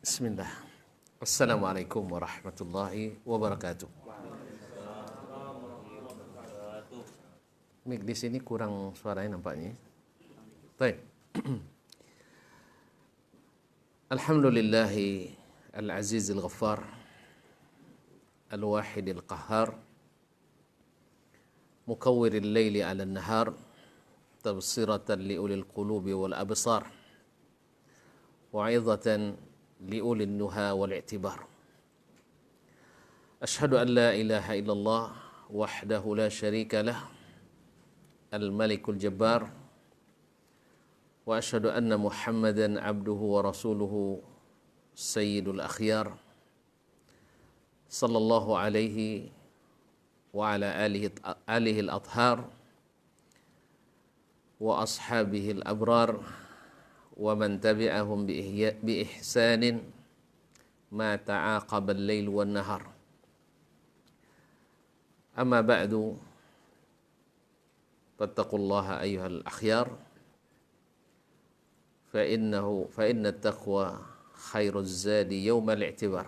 Bismillah. Assalamualaikum warahmatullahi wabarakatuh. Mik di sini kurang suaranya nampaknya. Baik. Alhamdulillahi al-aziz al-ghaffar al-wahid al-qahhar mukawwir al-layli 'ala an-nahar tabsiratan li ulil qulubi wal absar wa'idhatan لأولي النهى والاعتبار أشهد أن لا إله إلا الله وحده لا شريك له الملك الجبار وأشهد أن محمدا عبده ورسوله سيد الأخيار صلى الله عليه وعلى آله الأطهار وأصحابه الأبرار ومن تبعهم بإحسان ما تعاقب الليل والنهار أما بعد فاتقوا الله أيها الأخيار فإن التقوى خير الزاد يوم الاعتبار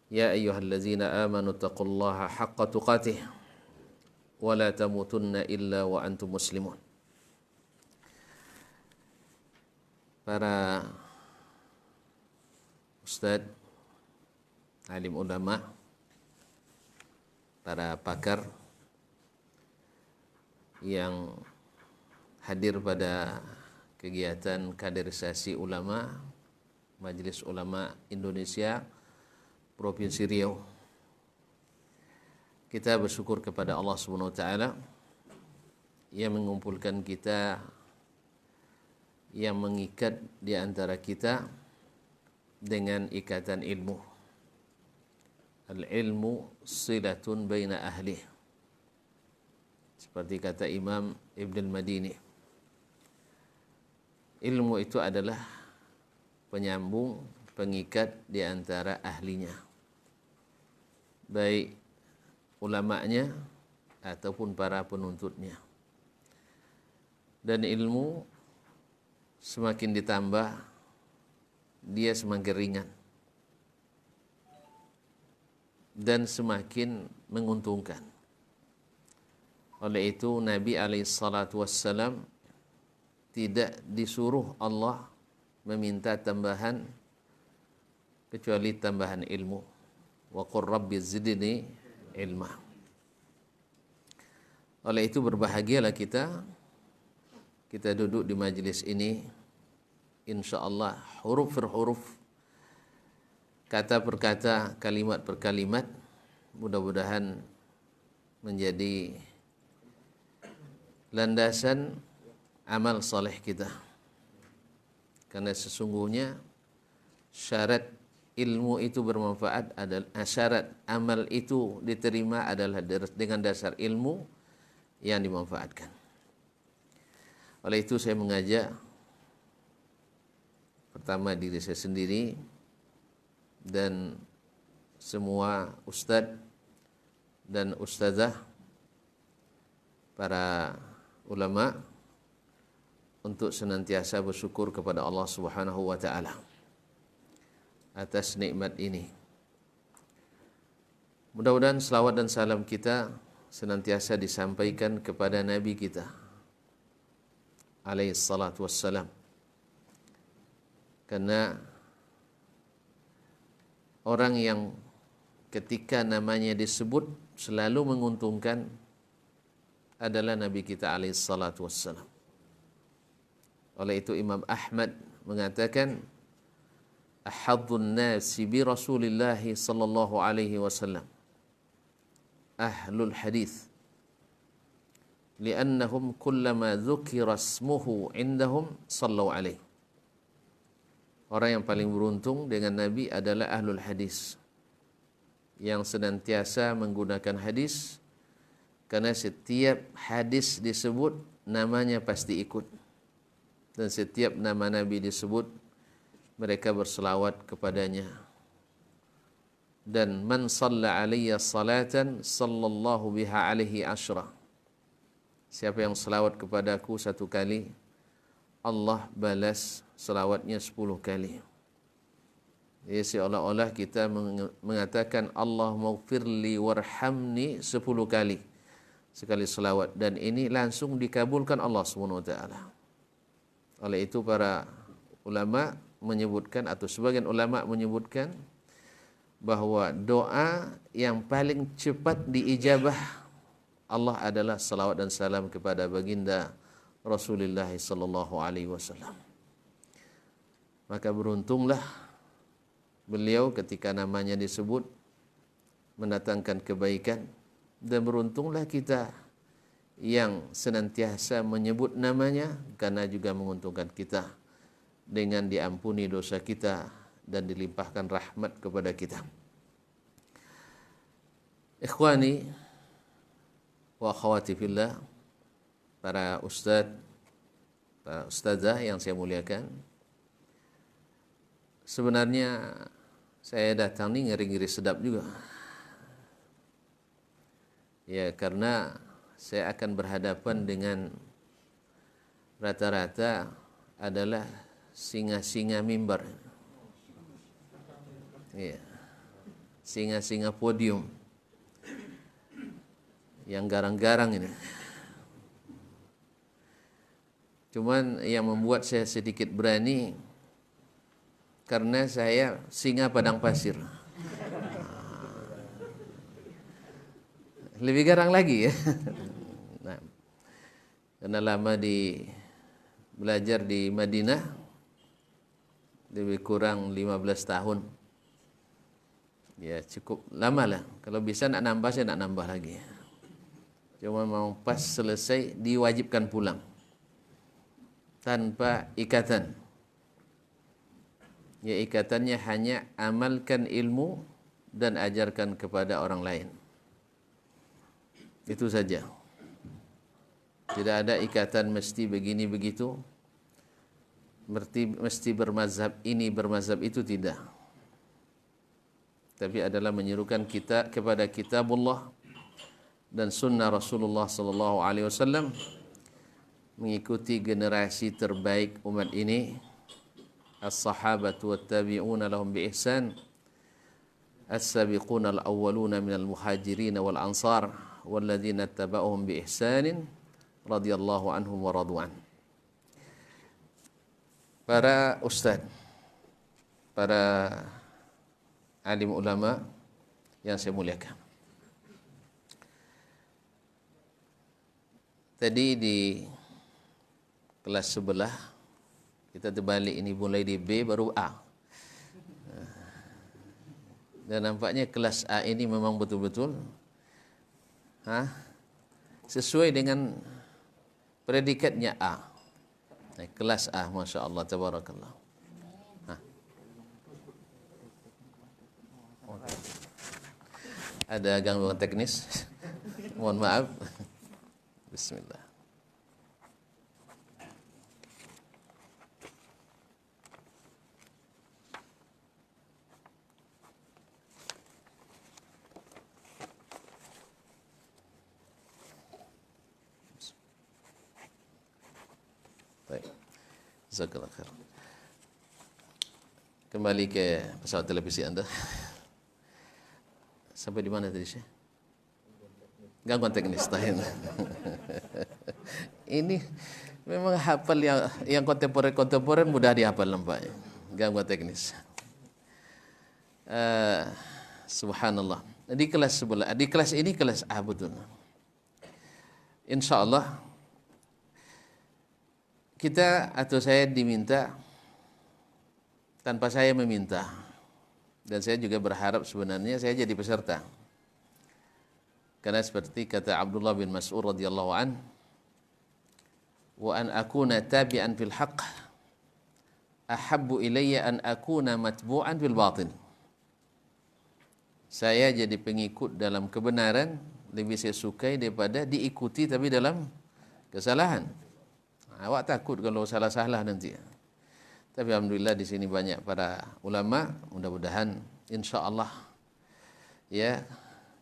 يا أيها الذين آمنوا اتقوا الله حق تقاته ولا تموتن إلا وأنتم مسلمون. Para ustadz, alim ulama, para pakar yang hadir pada kegiatan kaderisasi ulama Majelis Ulama Indonesia Provinsi Riau. Kita bersyukur kepada Allah Subhanahu wa taala yang mengumpulkan kita, yang mengikat di antara kita dengan ikatan ilmu. Al-ilmu silatun baina ahli. Seperti kata Imam Ibn al-Madini. Ilmu itu adalah penyambung, pengikat di antara ahlinya. Baik ulamanya ataupun para penuntutnya. Dan ilmu semakin ditambah, dia semakin ringan dan semakin menguntungkan. Oleh itu Nabi SAW tidak disuruh Allah meminta tambahan kecuali tambahan ilmu. Wa qur rabbi zidni ilma. Oleh itu berbahagialah kita duduk di majelis ini, insyaallah huruf per huruf, kata per kata, kalimat per kalimat, mudah-mudahan menjadi landasan amal saleh kita. Karena sesungguhnya syarat ilmu itu bermanfaat adalah, syarat amal itu diterima adalah dengan dasar ilmu yang dimanfaatkan. Oleh itu saya mengajak pertama diri saya sendiri dan semua ustadz dan ustazah, para ulama, untuk senantiasa bersyukur kepada Allah Subhanahu wa taala atas nikmat ini. Mudah-mudahan selawat dan salam kita senantiasa disampaikan kepada Nabi kita alaihi salatu wassalam. Karena orang yang ketika namanya disebut selalu menguntungkan adalah Nabi kita alaihi salatu wassalam. Oleh itu Imam Ahmad mengatakan, ahadun nasi bi Rasulillah sallallahu alaihi wasallam ahlul hadis, li'annahum kullama dzukira ismuhu indahum sallu alaihi. Orang yang paling beruntung dengan Nabi adalah ahlul hadis, yang senantiasa menggunakan hadis, karena setiap hadis disebut namanya pasti ikut, dan setiap nama Nabi disebut mereka berselawat kepadanya. Dan man shalla alayya salatan sallallahu biha alaihi asyra, siapa yang selawat kepadaku satu kali, Allah balas selawatnya 10 kali. Ya, seolah-olah kita mengatakan Allah maghfirli warhamni 10 kali sekali selawat, dan ini langsung dikabulkan Allah SWT. Oleh itu para ulama menyebutkan, atau sebagian ulama menyebutkan, bahwa doa yang paling cepat diijabah Allah adalah salawat dan salam kepada baginda Rasulullah sallallahu alaihi wasallam. Maka beruntunglah beliau ketika namanya disebut mendatangkan kebaikan, dan beruntunglah kita yang senantiasa menyebut namanya, karena juga menguntungkan kita dengan diampuni dosa kita dan dilimpahkan rahmat kepada kita. Ikhwani wa akhwati fillah, para ustadz, para ustazah yang saya muliakan, sebenarnya saya datang nih ngeri-ngeri sedap juga. Ya, karena saya akan berhadapan dengan rata-rata adalah singa-singa mimbar. Ya, singa-singa podium yang garang-garang ini. Cuman yang membuat saya sedikit berani, karena saya singa padang pasir. Lebih garang lagi ya. Nah, karena lama belajar di Madinah, lebih kurang 15 tahun. Ya cukup lama lah. Kalau bisa nak nambah, saya nak nambah lagi. Cuma mau pas selesai diwajibkan pulang tanpa ikatan. Ya, ikatannya hanya amalkan ilmu dan ajarkan kepada orang lain. Itu saja. Tidak ada ikatan mesti begini begitu, mesti bermazhab ini bermazhab itu, tidak. Tapi adalah menyerukan kita kepada kitabullah dan sunnah Rasulullah sallallahu alaihi wasallam, mengikuti generasi terbaik umat ini, as-sahabatu wat-tabi'una lahum bi ihsan, as-sabiquna al-awwaluna minal muhajirin wal ansar walladzina tabauhum bi ihsanin radhiyallahu anhum wa radwan. Para ustaz, para alim ulama yang saya muliakan, tadi di kelas sebelah kita terbalik, ini mulai di B baru A. Dan nampaknya kelas A ini memang betul-betul sesuai dengan predikatnya A. Kelas A, Masya Allah, tabarakallah. Ada gangguan teknis, mohon maaf. Bismillah. Baik. Jazakallah khair. Kembali ke pesawat televisi Anda. Sampai di mana tadi, Syekh? Gangguan teknis. Ini memang hafal yang kontemporer mudah dihafal nampaknya. Gangguan teknis. Subhanallah. Di kelas sebelah, di kelas ini kelas A betul. Insya Allah kita atau saya diminta tanpa saya meminta, dan saya juga berharap sebenarnya saya jadi peserta, karena seperti kata Abdullah bin Mas'ud radhiyallahu an, wa an akuna tabi'an fil haqq ahabbu ilayya an akuna matbu'an fil batin. Saya jadi pengikut dalam kebenaran lebih saya sukai daripada diikuti tapi dalam kesalahan. Awak takut kalau salah-salah nanti. Tapi alhamdulillah di sini banyak para ulama, mudah-mudahan insyaallah ya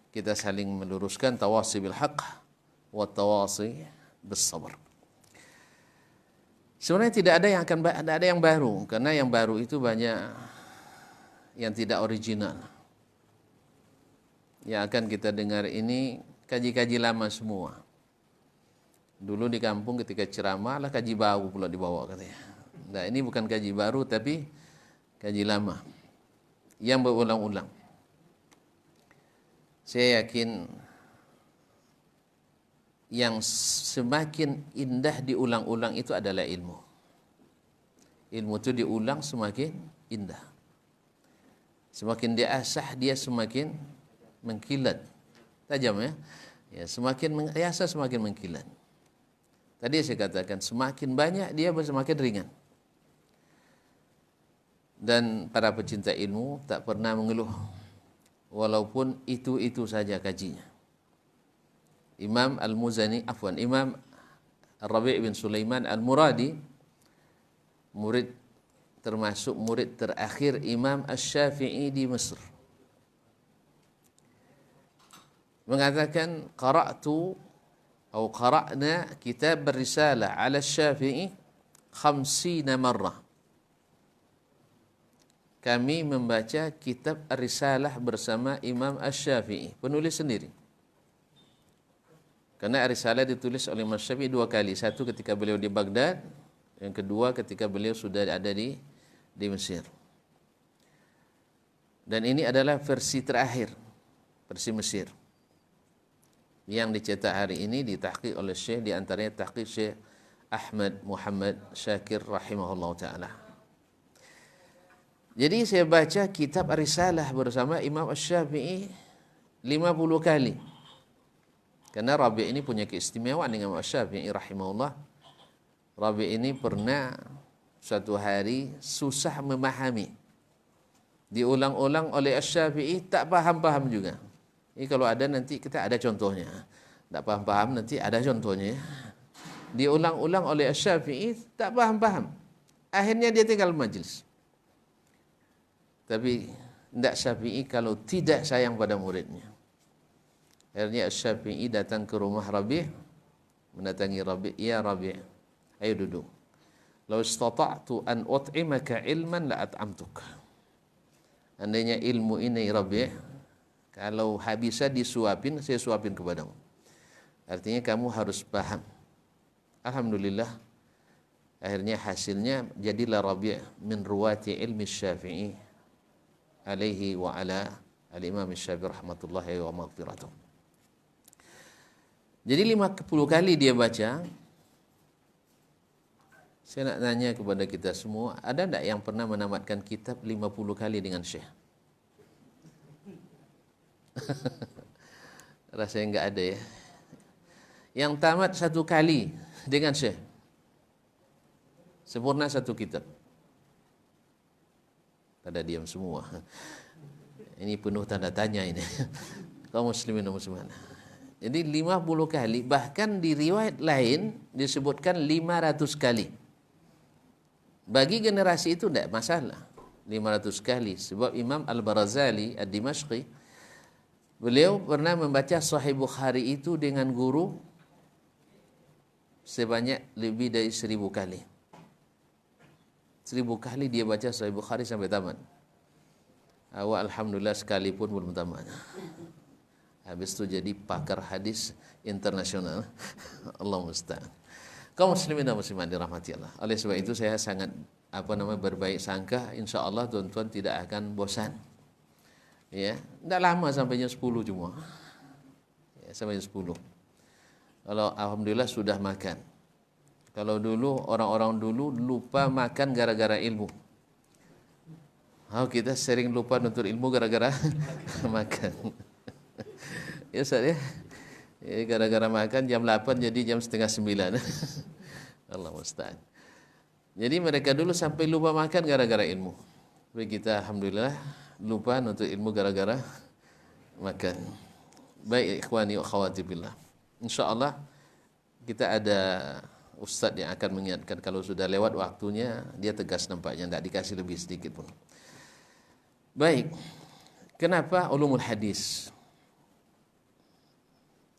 kita saling meluruskan, tawasi bil haqq wa tawasi bis sabr. Sebenarnya tidak ada yang akan ada yang baru, karena yang baru itu banyak yang tidak original. Yang akan kita dengar ini kaji-kaji lama semua. Dulu di kampung ketika ceramah lah kaji baru pula dibawa katanya. Nah, ini bukan kaji baru tapi kaji lama yang berulang-ulang. Saya yakin yang semakin indah diulang-ulang itu adalah ilmu. Ilmu itu diulang semakin indah. Semakin diasah dia semakin mengkilat. Tajam ya. Ya, semakin mengasah semakin mengkilat. Tadi saya katakan semakin banyak dia semakin ringan. Dan para pecinta ilmu tak pernah mengeluh walaupun itu saja kajinya. Imam Imam Rabi' bin Sulaiman Al-Muradi, termasuk murid terakhir Imam Asy-Syafi'i di Mesir, mengatakan qara'na kitab Risalah 'ala Asy-Syafi'i 50 marrah. Kami membaca kitab Risalah bersama Imam Asy-Syafi'i, penulis sendiri. Karena Risalah ditulis oleh Imam Syafi'i 2 kali. Satu ketika beliau di Baghdad, yang kedua ketika beliau sudah ada di Mesir. Dan ini adalah versi terakhir, versi Mesir. Yang dicetak hari ini ditahqiq oleh Syekh, di antaranya tahqiq Syekh Ahmad Muhammad Syakir rahimahullah ta'ala. Jadi saya baca kitab Risalah bersama Imam Asy-Syafi'i 50 kali. Karena Rabi' ini punya keistimewaan dengan Imam Asy-Syafi'i rahimahullah. Rabi' ini pernah suatu hari susah memahami. Diulang-ulang oleh Asy-Syafi'i, tak paham-paham juga. Ini kalau ada nanti kita ada contohnya. Tak paham-paham nanti ada contohnya. Diulang-ulang oleh Asy-Syafi'i, tak paham-paham. Akhirnya dia tinggal majlis. Tapi tidak Syafi'i kalau tidak sayang pada muridnya. Akhirnya Asy-Syafi'i datang ke rumah Rabi', mendatangi Rabi', ya Rabi', ayo duduk. Lau istata'tu an ut'imaka ilman la at'amtuk. Andainya ilmu ini Rabi', kalau bisa disuapin, saya suapin kepadamu. Artinya kamu harus paham. Alhamdulillah, akhirnya hasilnya jadilah Rabi' min ruwati ilmi Syafi'i alaihi wa ala al-imam Syafi'i rahmatullahi wa maghfiratuh. Jadi 50 kali dia baca. Saya nak tanya kepada kita semua, ada tak yang pernah menamatkan kitab 50 kali dengan Syekh? Rasanya enggak ada ya. Yang tamat 1 kali dengan Syekh, sempurna 1 kitab. Pada diam semua. Ini penuh tanda tanya ini. Kaum muslimin dan muslimat. Jadi 50 kali, bahkan di riwayat lain disebutkan 500 kali. Bagi generasi itu tidak masalah, 500 kali. Sebab Imam Al-Barazali Ad-Dimashqi, beliau pernah membaca Sahih Bukhari itu dengan guru sebanyak lebih dari 1000 kali. 1000 kali dia baca Sahih Bukhari sampai tamat. Alhamdulillah sekalipun belum tamat. Habis itu jadi pakar hadis internasional. Allah musta'an. Kaum muslimin dan muslimat dirahmati Allah. Oleh sebab itu saya sangat berbaik sangka, insyaallah tuan-tuan tidak akan bosan. Ya, tidak lama sampainya 10 cuma. Ya, sampai 10. Kalau alhamdulillah sudah makan. Kalau dulu orang-orang dulu lupa makan gara-gara ilmu. Kita sering lupa nuntut ilmu gara-gara makan. Ya Ustaz ya. Gara-gara makan jam 8 jadi jam setengah 9. Allah musta'an. Jadi mereka dulu sampai lupa makan gara-gara ilmu. Tapi kita alhamdulillah lupa nuntut ilmu gara-gara makan. Baik ikhwani wa akhwati billah. Insyaallah kita ada ustaz yang akan mengingatkan kalau sudah lewat waktunya, dia tegas nampaknya, tidak dikasih lebih sedikit pun. Baik. Kenapa ulumul hadis?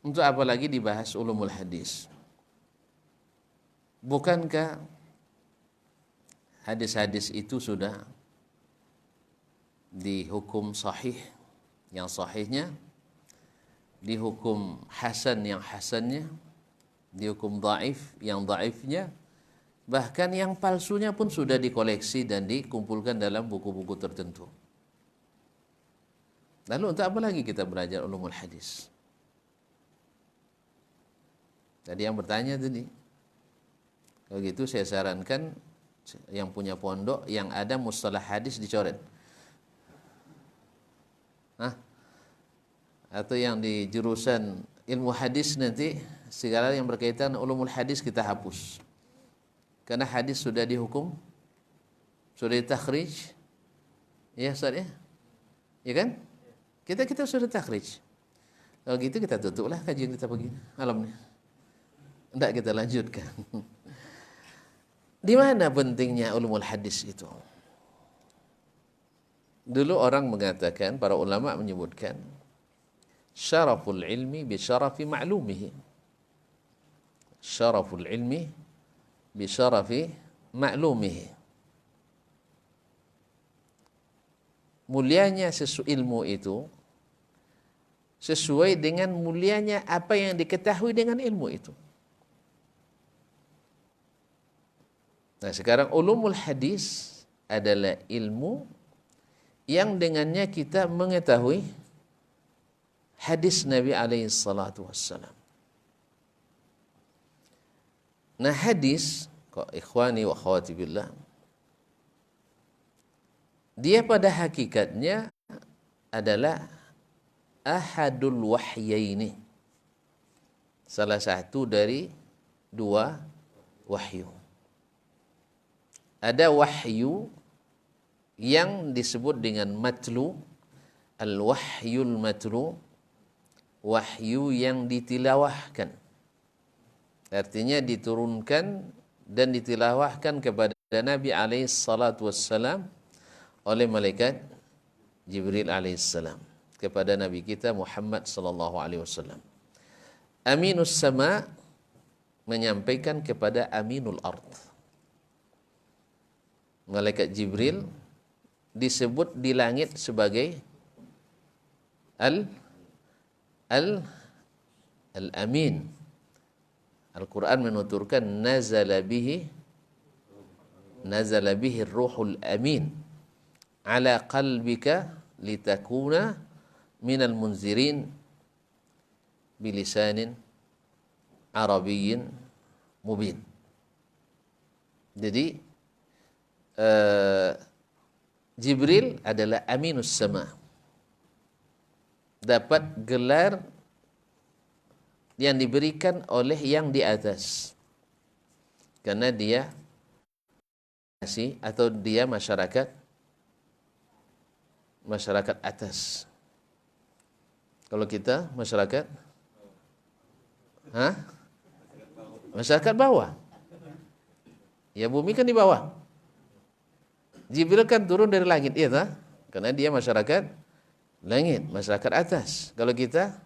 Untuk apa lagi dibahas ulumul hadis? Bukankah hadis-hadis itu sudah dihukum sahih yang sahihnya, dihukum hasan yang hasannya, dihukum dhaif yang dhaifnya, bahkan yang palsunya pun sudah dikoleksi dan dikumpulkan dalam buku-buku tertentu. Lalu untuk apa lagi kita belajar ulumul hadis? Tadi yang bertanya tadi. Kalau gitu saya sarankan yang punya pondok yang ada mustalah hadis dicoret. Atau yang di jurusan ilmu hadis nanti segala yang berkaitan ulumul hadis kita hapus. Karena hadis sudah dihukum, sudah ditakhrij. Ya Ustaz ya? Ya kan? Kita sudah takhrij. Kalau gitu kita tutuplah kajian kita pagi malam ni. Tidak kita lanjutkan. Di mana pentingnya ulumul hadis itu? Dulu orang mengatakan, para ulama menyebutkan, syaraful ilmi bi syarafi ma'lumihi. Syaraful ilmi bi syarafi ma'lumihi. Mulianya ilmu itu sesuai dengan mulianya apa yang diketahui dengan ilmu itu. Nah, sekarang ulumul hadis adalah ilmu yang dengannya kita mengetahui hadis Nabi alaihi salatu wassalam. Nah, hadis, ikhwani wa akhwati billah, dia pada hakikatnya adalah ahadul wahyaini, salah satu dari dua wahyu. Ada wahyu yang disebut dengan matlu, al-wahyul matlu, wahyu yang ditilawahkan. Artinya diturunkan dan ditilawahkan kepada Nabi alaihi salatu wassalam oleh malaikat Jibril alaihi salam kepada Nabi kita Muhammad sallallahu alaihi wasallam. Aminus sama menyampaikan kepada aminul ard. Malaikat Jibril disebut di langit sebagai al-amin. Al-Quran menuturkan nazala bihi ruhul amin ala qalbika litakuna minal munzirin bilisanin arabiyyin mubin. Jadi Jibril adalah aminus sama, dapat gelar yang diberikan oleh yang di atas, karena dia atau dia masyarakat atas. Kalau kita masyarakat masyarakat bawah. Ya, bumi kan di bawah. Jibril kan turun dari langit, iya tak? Karena dia masyarakat langit, masyarakat atas. Kalau kita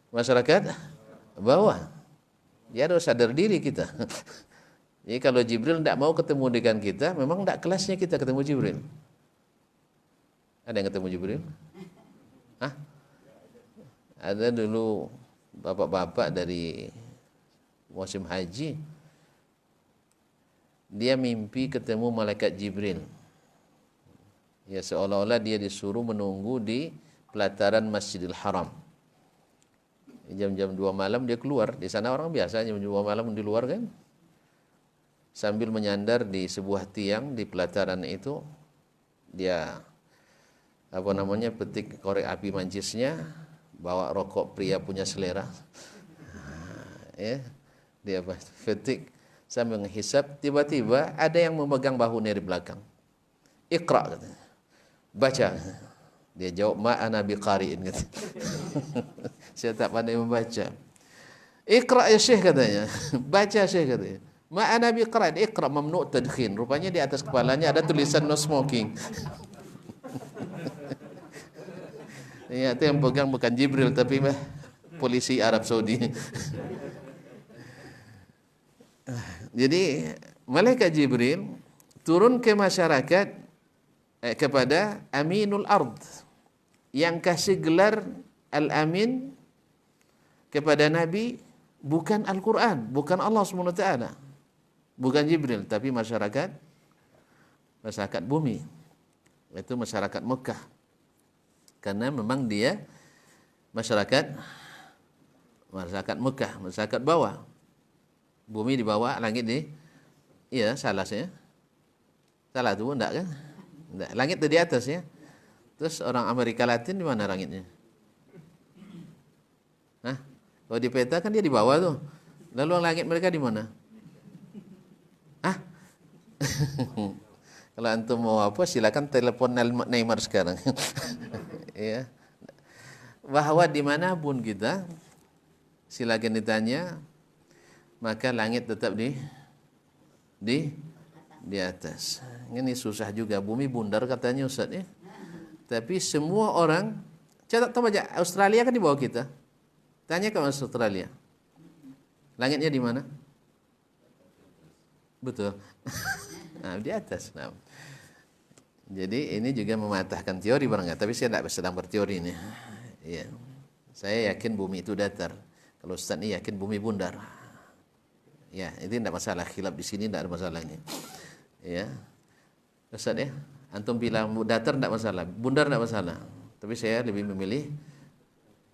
masyarakat bawah. Dia harus sadar diri kita. Jadi kalau Jibril tidak mau ketemu dengan kita, memang tidak kelasnya kita ketemu Jibril. Ada yang ketemu Jibril? Ada dulu bapak-bapak dari musim haji, dia mimpi ketemu malaikat Jibril. Ya, seolah-olah dia disuruh menunggu di pelataran Masjidil Haram. Jam-jam 2 malam dia keluar. Di sana orang biasa jam 2 malam di luar kan. Sambil menyandar di sebuah tiang di pelataran itu, dia petik korek api mancisnya, bawa rokok pria punya selera. Ya, dia petik sambil menghisap, tiba-tiba ada yang memegang bahu dari belakang. Iqra, katanya. Baca. Dia jawab, ma'ana biqari'in, katanya. Saya tak pandai membaca. Iqra ya Syekh, katanya. Baca Syekh, katanya. Ma'ana biqari'in, iqra mamnu' tadkhin. Rupanya di atas kepalanya ada tulisan no smoking. Ya, itu yang pegang bukan Jibril, tapi polisi Arab Saudi. Jadi malaikat Jibril turun ke masyarakat kepada Aminul Ard, yang kasih gelar Al-Amin kepada Nabi bukan Al-Quran, bukan Allah SWT, bukan Jibril, tapi masyarakat bumi, itu masyarakat Mekah. Karena memang dia masyarakat Mekah, masyarakat bawah. Bumi di bawah, langit di, iya salah saya. Salah tu enggak kan? Enggak. Langit itu di atas ya. Terus orang Amerika Latin di mana langitnya? Hah? Kalau di peta kan dia di bawah tuh. Lalu langit mereka di mana? Hah? Kalau antum mau apa, silakan telepon Neymar sekarang. Ya. Bahwa dimanapun kita, silakan ditanya, maka langit tetap di atas. Ini susah juga, bumi bundar katanya Ustaz ya. Tapi semua orang, tahu aja Australia kan di bawah kita. Tanya ke Australia, langitnya di mana? Betul. Nah, di atas. Nah. Jadi ini juga mematahkan teori barangkali, tapi saya tidak sedang berteori ini. Ya. Saya yakin bumi itu datar. Kalau Ustaz ini yakin bumi bundar. Ya, itu tidak masalah, khilaf di sini tidak ada masalah ini. Ya. Ustaz ya, antum bilang datar tidak masalah, bundar tidak masalah. Tapi saya lebih memilih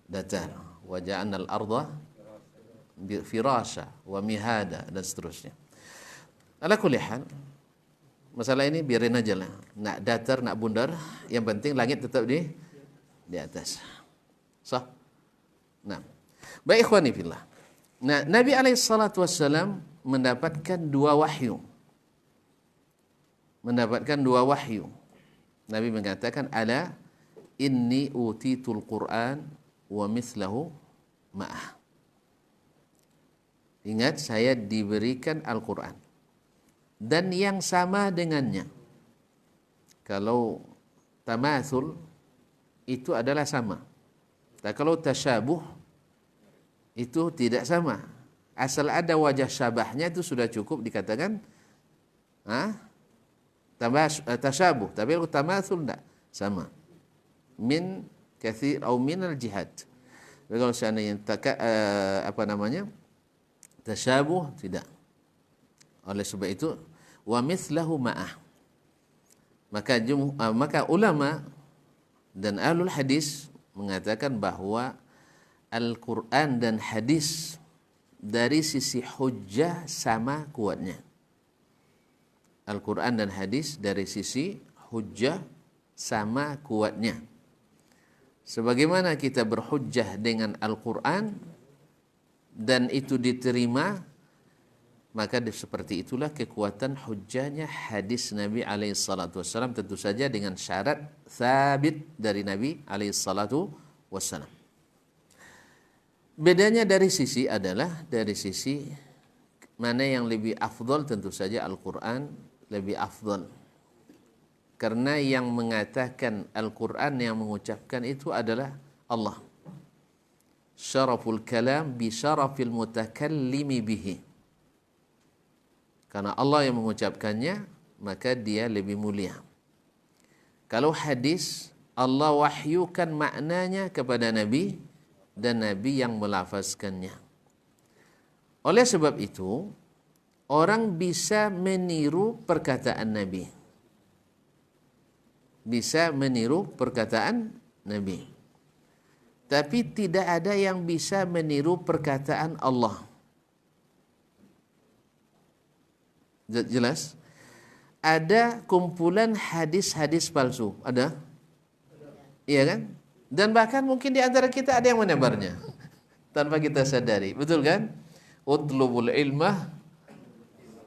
datar. Wa ja'alnal arda firasha wa mihada dan seterusnya. Ala kulli hal, masalah ini biarin aja lah. Nak datar, nak bundar, yang penting langit tetap di atas. Sah? Nah. Baik ikhwani fillah. Nah, Nabi alaihissalatu wassalam mendapatkan dua wahyu. Nabi mengatakan, ala inni utitul Qur'an wa mithlahu ma'ah. Ingat, saya diberikan Al-Quran dan yang sama dengannya. Kalau tamathul itu adalah sama. Dan kalau tasyabuh itu tidak sama. Asal ada wajah syabahnya itu sudah cukup dikatakan tasyabuh. Tapi kalau tamathul tidak sama. Min kathir atau minal jihad. Jadi kalau seandainya tasyabuh tidak. Oleh sebab itu wa mithlahu ma'ah. Maka ulama dan ahlul hadis mengatakan bahwa Al-Quran dan hadis dari sisi hujjah sama kuatnya. Al-Quran dan hadis dari sisi hujjah sama kuatnya. Sebagaimana kita berhujjah dengan Al-Quran dan itu diterima, maka seperti itulah kekuatan hujjahnya hadis Nabi alaihissalatu wassalam, tentu saja dengan syarat sabit dari Nabi alaihissalatu wassalam. Bedanya dari sisi adalah dari sisi mana yang lebih afdal, tentu saja Al-Quran lebih afdal. Karena yang mengatakan Al-Quran, yang mengucapkan itu adalah Allah. Syaraful kalam bi syarafil mutakallimi bihi. Karena Allah yang mengucapkannya, maka dia lebih mulia. Kalau hadis, Allah wahyukan maknanya kepada Nabi dan Nabi yang melafazkannya. Oleh sebab itu, orang bisa meniru perkataan Nabi. Bisa meniru perkataan Nabi. Tapi tidak ada yang bisa meniru perkataan Allah. Jelas? Ada kumpulan hadis-hadis palsu. Ada? Iya kan? Dan bahkan mungkin di antara kita ada yang menebarnya tanpa kita sadari. Betul kan? Utlubul ilmah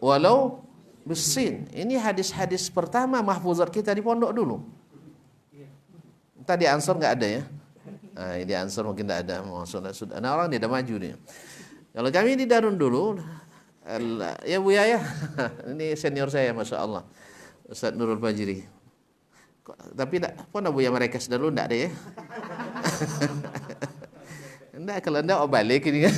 walau bisin. Ini hadis-hadis pertama mahfuzat kita di pondok dulu. Tadi Ansor nggak ada ya? Nah, di Ansor mungkin tidak ada. Nah, orang dia dah maju nih. Kalau kami di Darun dulu, ya Buya ya, ini senior saya, masya Allah, Ustaz Nurul Fajri. Tapi pun Buya mereka dulu tidak ada ya? Tidak, kalau tidak balik ini kan.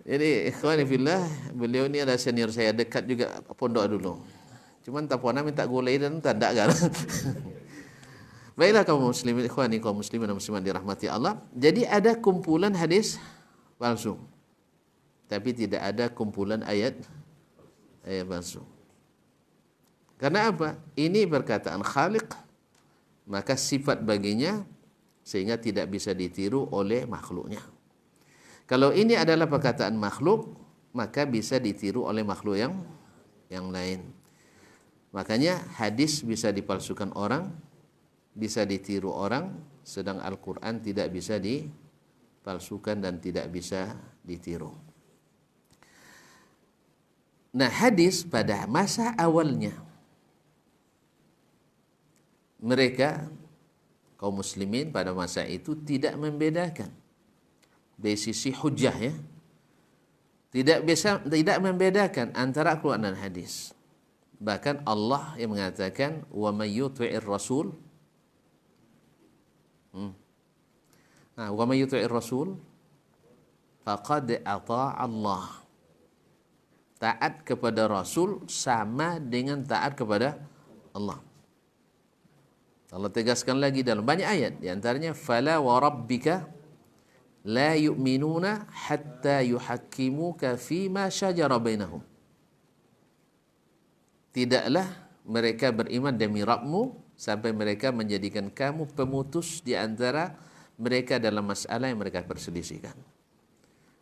Jadi ikhwani fillah, beliau ini adalah senior saya, dekat juga pondok dulu. Cuman tak puana minta gulai dan tanda kan. Baiklah kaum muslimin, ikhwani kaum muslimin dan muslimat dirahmati Allah. Jadi ada kumpulan hadis palsu. Tapi tidak ada kumpulan ayat palsu. Karena apa? Ini perkataan Khaliq, maka sifat baginya sehingga tidak bisa ditiru oleh makhluknya. Kalau ini adalah perkataan makhluk, maka bisa ditiru oleh makhluk yang lain. Makanya hadis bisa dipalsukan orang, bisa ditiru orang, sedang Al-Quran tidak bisa dipalsukan dan tidak bisa ditiru. Nah, hadis pada masa awalnya, mereka, kaum muslimin pada masa itu tidak membedakan dari sisi hujah ya. Tidak membedakan antara Al-Quran dan hadis. Bahkan Allah yang mengatakan wa may yuti'ir rasul wa may yuti'ir rasul faqad ata'a Allah. Taat kepada Rasul sama dengan taat kepada Allah. Allah tegaskan lagi dalam banyak ayat, di antaranya fala wa rabbika la yu'minuna hatta yuhakkimuka fima syajara bainahum. Tidaklah mereka beriman demi Rabbmu sampai mereka menjadikan kamu pemutus di antara mereka dalam masalah yang mereka perselisihkan.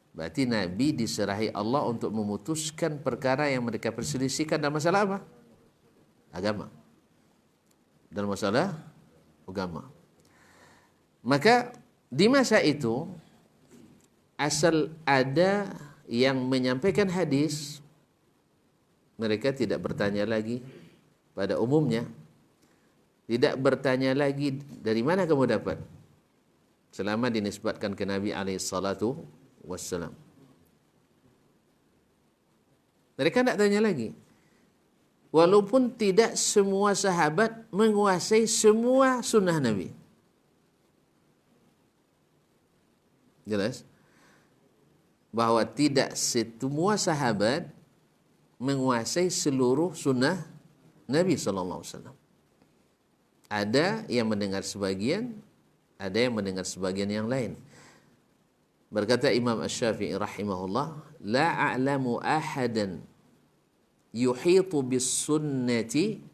Berarti Nabi diserahi Allah untuk memutuskan perkara yang mereka perselisihkan dalam masalah apa? Agama. Dalam masalah agama. Maka di masa itu asal ada yang menyampaikan hadis, mereka tidak bertanya lagi pada umumnya, tidak bertanya lagi dari mana kamu dapat, selama dinisbatkan ke Nabi alaihissalatu wassalam. Mereka tidak tanya lagi. Walaupun tidak semua sahabat menguasai semua sunnah Nabi. Jelas? Bahwa tidak semua sahabat menguasai seluruh sunnah Nabi SAW. Ada yang mendengar sebagian, ada yang mendengar sebagian yang lain. Berkata Imam Asy-Syafi'i rahimahullah, la a'lamu ahadan yuhitu bis sunnati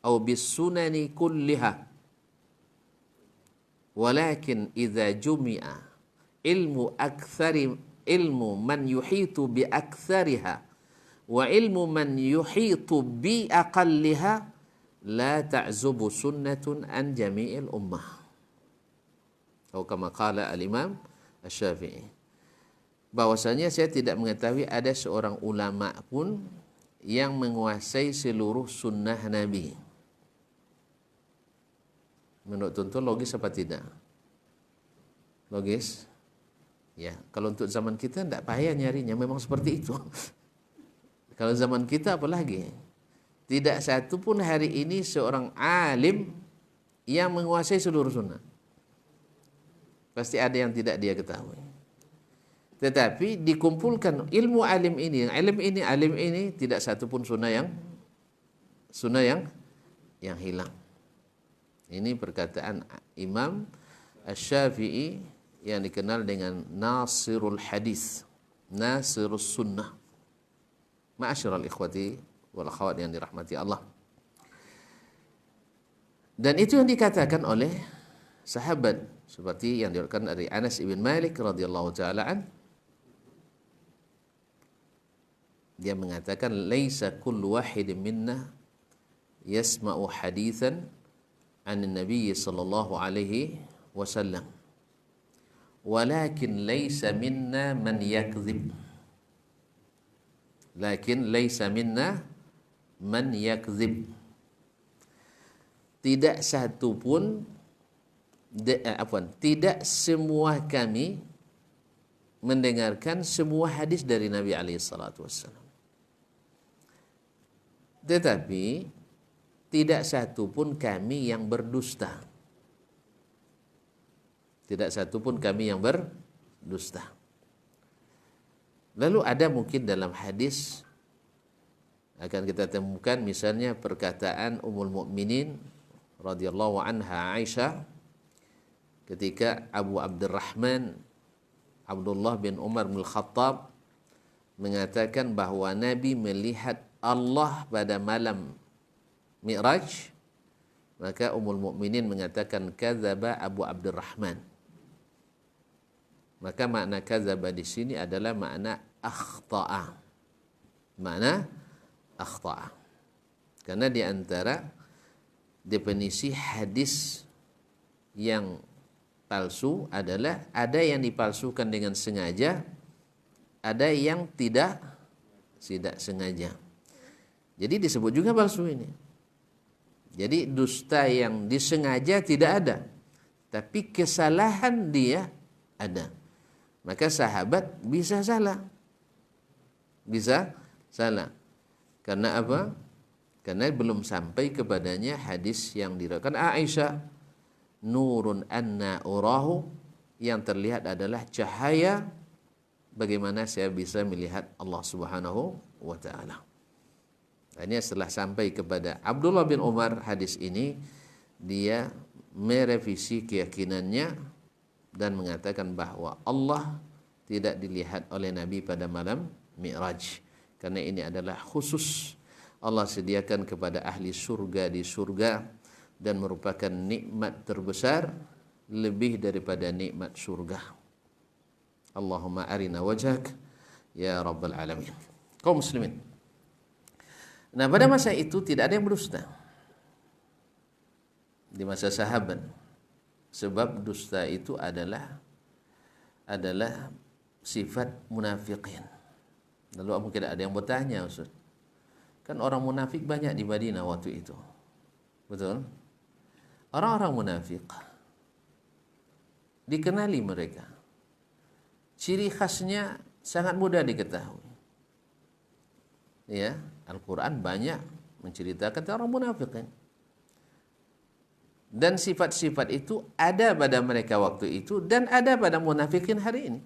atau bis sunani kulliha, walakin idza jumi'a ilmu man yuhitu bi aktsariha wa ilmu man yuhitu bi aqalliha la ta'zubu sunnatun an jami'il ummah. Atau kama qala al-Imam Asy-Syafi'i. Bahwasanya saya tidak mengetahui ada seorang ulama pun yang menguasai seluruh sunnah Nabi. Menurut tuntun logis apa tidak? Logis? Ya, kalau untuk zaman kita tidak payah nyarinya, memang seperti itu. Kalau zaman kita apalagi? Tidak satu pun hari ini seorang alim yang menguasai seluruh sunnah. Pasti ada yang tidak dia ketahui. Tetapi dikumpulkan ilmu alim ini, alim ini tidak satu pun sunnah yang hilang. Ini perkataan Imam Asy-Syafi'i yang dikenal dengan Nasirul Hadis, Nasirus Sunnah. Ma'asyiral ikhwati wal akhwat yang dirahmati Allah. Dan itu yang dikatakan oleh sahabat seperti yang diriwayatkan dari Anas ibn Malik radhiyallahu taala an. Dia mengatakan laisa kullu wahidin minna yasma'u haditsan an Nabi sallallahu alaihi wasallam. Walakin laisa minna man yakdzib. Lakin laisa minna man yakdzib. Tidak satu pun tidak semua kami mendengarkan semua hadis dari Nabi alaihi salatu wassalam. Tetapi tidak satu pun kami yang berdusta. Tidak satu pun kami yang berdusta. Lalu ada mungkin dalam hadis Akan kita temukan misalnya perkataan Ummul Mukminin radhiyallahu anha Aisyah ketika Abu Abdurrahman Abdullah bin Umar bin Khattab mengatakan bahwa Nabi melihat Allah pada malam Mi'raj, maka Ummul Mukminin mengatakan kadzaba Abu Abdurrahman. Maka makna kadzaba di sini adalah makna akhta'a. Makna akhta'a. Karena di antara definisi hadis yang palsu adalah ada yang dipalsukan dengan sengaja, ada yang tidak sengaja. Jadi disebut juga palsu ini. Jadi dusta yang disengaja tidak ada, tapi kesalahan dia ada. Maka sahabat bisa salah. Bisa salah. Karena apa? Karena belum sampai kepadanya hadis yang diriwayatkan Aisyah, nurun anna urahu, yang terlihat adalah cahaya bagaimana saya bisa melihat Allah Subhanahu wa taala. Ini setelah sampai kepada Abdullah bin Umar hadis ini, dia merevisi keyakinannya dan mengatakan bahwa Allah tidak dilihat oleh Nabi pada malam Mi'raj. Karena ini adalah khusus Allah sediakan kepada ahli surga di surga dan merupakan nikmat terbesar lebih daripada nikmat surga. Allahumma arina wajhak ya rabbal alamin. Kaum muslimin. Nah, pada masa itu tidak ada yang berdusta. Di masa sahabat. Sebab dusta itu adalah sifat munafikin. Lalu mungkin ada yang bertanya, Ustaz, kan orang munafik banyak di Madinah waktu itu. Betul? Orang-orang munafik dikenali mereka. Ciri khasnya sangat mudah diketahui. Ya, Al-Quran banyak menceritakan tentang orang munafikin. Dan sifat-sifat itu ada pada mereka waktu itu dan ada pada munafikin hari ini.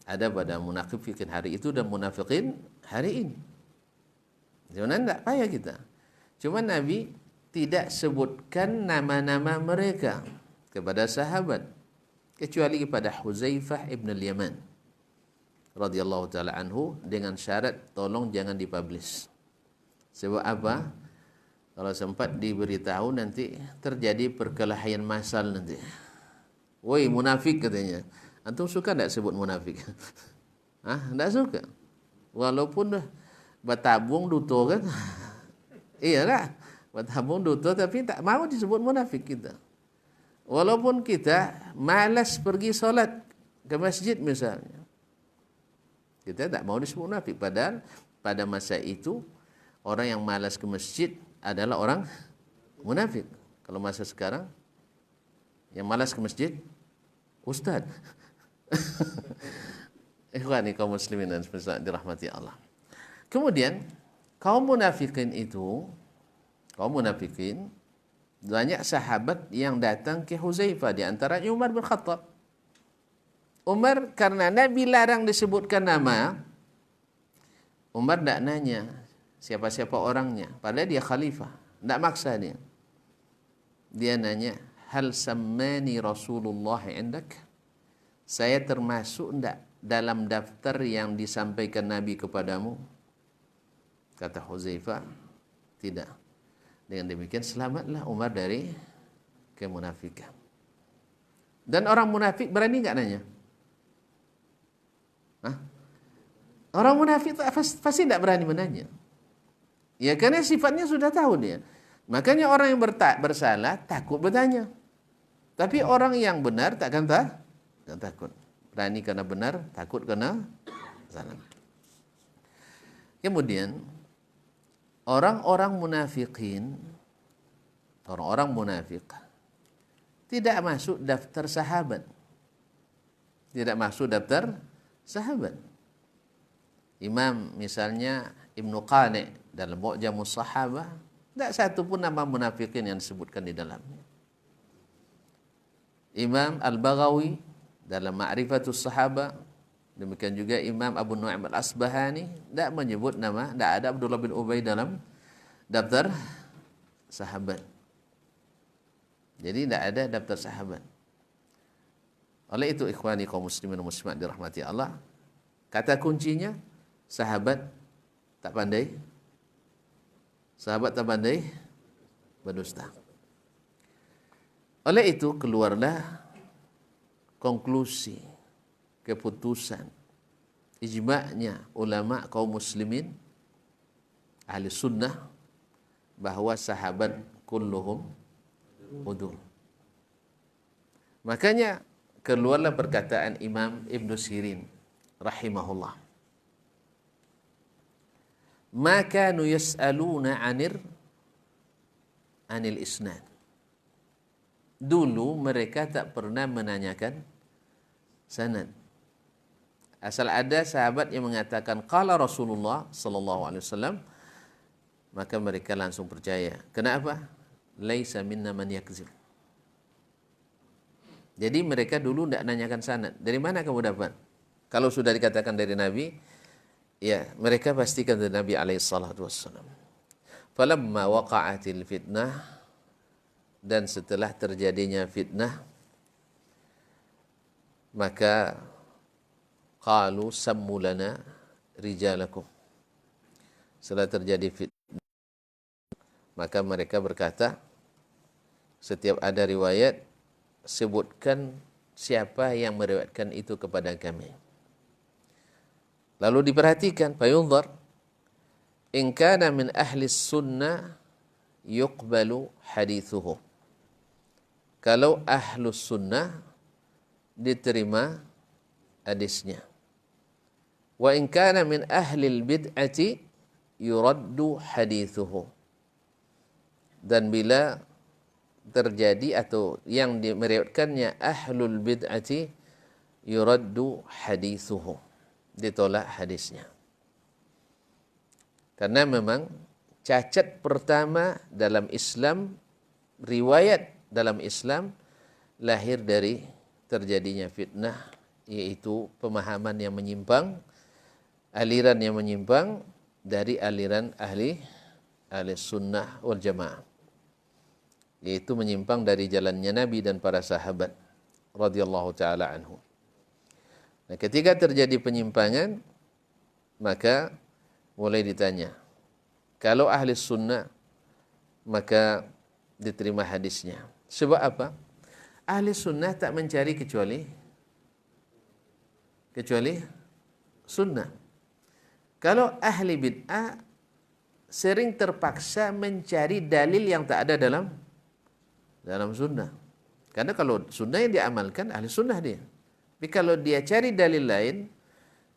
Ada pada munafikin hari itu dan munafikin hari ini. Jangan tidak payah kita. Cuma Nabi tidak sebutkan nama-nama mereka kepada sahabat, kecuali kepada Huzaifah ibn al-Yaman radhiyallahu taala anhu dengan syarat tolong jangan dipublish. Sebab apa? Kalau sempat diberitahu nanti terjadi perkelahian massal nanti. Woi munafik katanya. Antum suka tak sebut munafik? Tak suka. Walaupun dah bertabung duto kan. Iyalah, bertabung duto tapi tak mau disebut munafik kita. Walaupun kita malas pergi solat ke masjid misalnya. Kita tak mau disebut munafik. Padahal pada masa itu orang yang malas ke masjid adalah orang munafik. Kalau masa sekarang yang malas ke masjid ustaz. Ikhwani kaum muslimin dan dirahmati Allah. Kemudian kaum munafikin banyak sahabat yang datang ke Huzaifah, di antaranya Umar bin Khattab. Umar karena Nabi larang disebutkan nama, Umar tak nanya siapa-siapa orangnya, padahal dia khalifah, tak maksa dia. Dia nanya, hal sammani Rasulullah indak? Saya termasuk tak dalam daftar yang disampaikan Nabi kepadamu? Kata Huzaifah, tidak. Dengan demikian selamatlah Umar dari kemunafikan. Dan orang munafik berani enggak nanya? Orang munafik pasti tidak berani menanya. Ya karena sifatnya sudah tahu dia. Makanya orang yang bersalah takut bertanya. Tapi orang yang benar takkan takut. Berani karena benar, takut karena salah. Kemudian orang-orang munafik tidak masuk daftar sahabat. Tidak masuk daftar sahabat. Imam misalnya Ibnu Qani dalam Mu'jamus Sahabah, tidak satu pun nama munafikin yang disebutkan di dalamnya. Imam Al-Baghawi dalam Ma'rifatus Sahabah Demikian juga Imam Abu Nu'aim Al-Asbahani tidak menyebut nama, tidak ada Abdullah bin Ubay dalam daftar sahabat. Jadi tidak ada daftar sahabat. Oleh itu ikhwani kaum muslimin dan muslimat dirahmati Allah, kata kuncinya sahabat tak pandai, sahabat tak pandai berdusta. Oleh itu keluarlah konklusi, keputusan, ijma'nya ulama kaum muslimin ahli sunnah bahwa sahabat kulluhum udul. Makanya keluarlah perkataan Imam Ibn Sirin rahimahullah, ma kanu yas'aluna anil isnad. Dulu mereka tak pernah menanyakan sanad. Asal ada sahabat yang mengatakan qala Rasulullah sallallahu alaihi wasallam, maka mereka langsung percaya. Kenapa? Laisa minna man yakzib. Jadi mereka dulu tidak nanyakan sanad. Dari mana kamu dapat? Kalau sudah dikatakan dari Nabi, ya mereka pastikan dari Nabi alaihi salatu wassalam. Falamma waqa'atil fitnah, dan setelah terjadinya fitnah, maka qalu sammu lana rijalakum. Setelah terjadi fitnah, maka mereka berkata, setiap ada riwayat, sebutkan siapa yang meriwayatkan itu kepada kami. Lalu diperhatikan, fayunzar in kana min ahli sunnah yuqbalu hadithuhu. Kalau ahlus sunnah diterima hadisnya. Wa in kana min ahlil bid'ati yuraddu hadithuhu. Dan bila terjadi atau yang meriwayatkannya ahlul bid'ati, yuraddu hadithuhu, ditolak hadisnya. Karena memang cacat pertama dalam Islam, riwayat dalam Islam lahir dari terjadinya fitnah, yaitu pemahaman yang menyimpang, aliran yang menyimpang dari aliran ahli sunnah wal jamaah, yaitu menyimpang dari jalannya Nabi dan para sahabat radhiyallahu taala anhu. Nah, ketika terjadi penyimpangan, maka mulai ditanya. Kalau ahli sunnah, maka diterima hadisnya. Sebab apa? Ahli sunnah tak mencari kecuali sunnah. Kalau ahli bid'ah sering terpaksa mencari dalil yang tak ada dalam sunnah. Karena kalau sunnah yang diamalkan, ahli sunnah dia. Tapi kalau dia cari dalil lain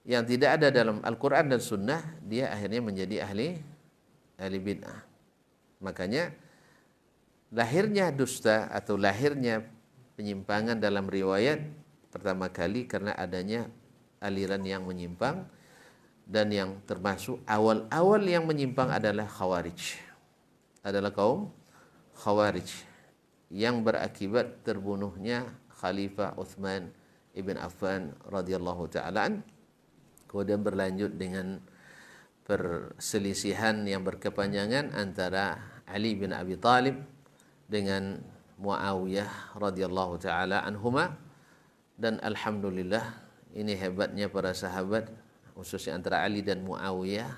yang tidak ada dalam Al-Quran dan sunnah, dia akhirnya menjadi ahli bid'ah. Makanya lahirnya dusta atau lahirnya penyimpangan dalam riwayat pertama kali karena adanya aliran yang menyimpang, dan yang termasuk awal-awal yang menyimpang adalah Khawarij. Adalah kaum Khawarij yang berakibat terbunuhnya Khalifah Uthman ibn Affan radhiyallahu ta'ala an. Kemudian berlanjut dengan perselisihan yang berkepanjangan antara Ali bin Abi Thalib dengan Muawiyah radhiyallahu taala anhuma. Dan alhamdulillah, ini hebatnya para sahabat, khususnya antara Ali dan Muawiyah,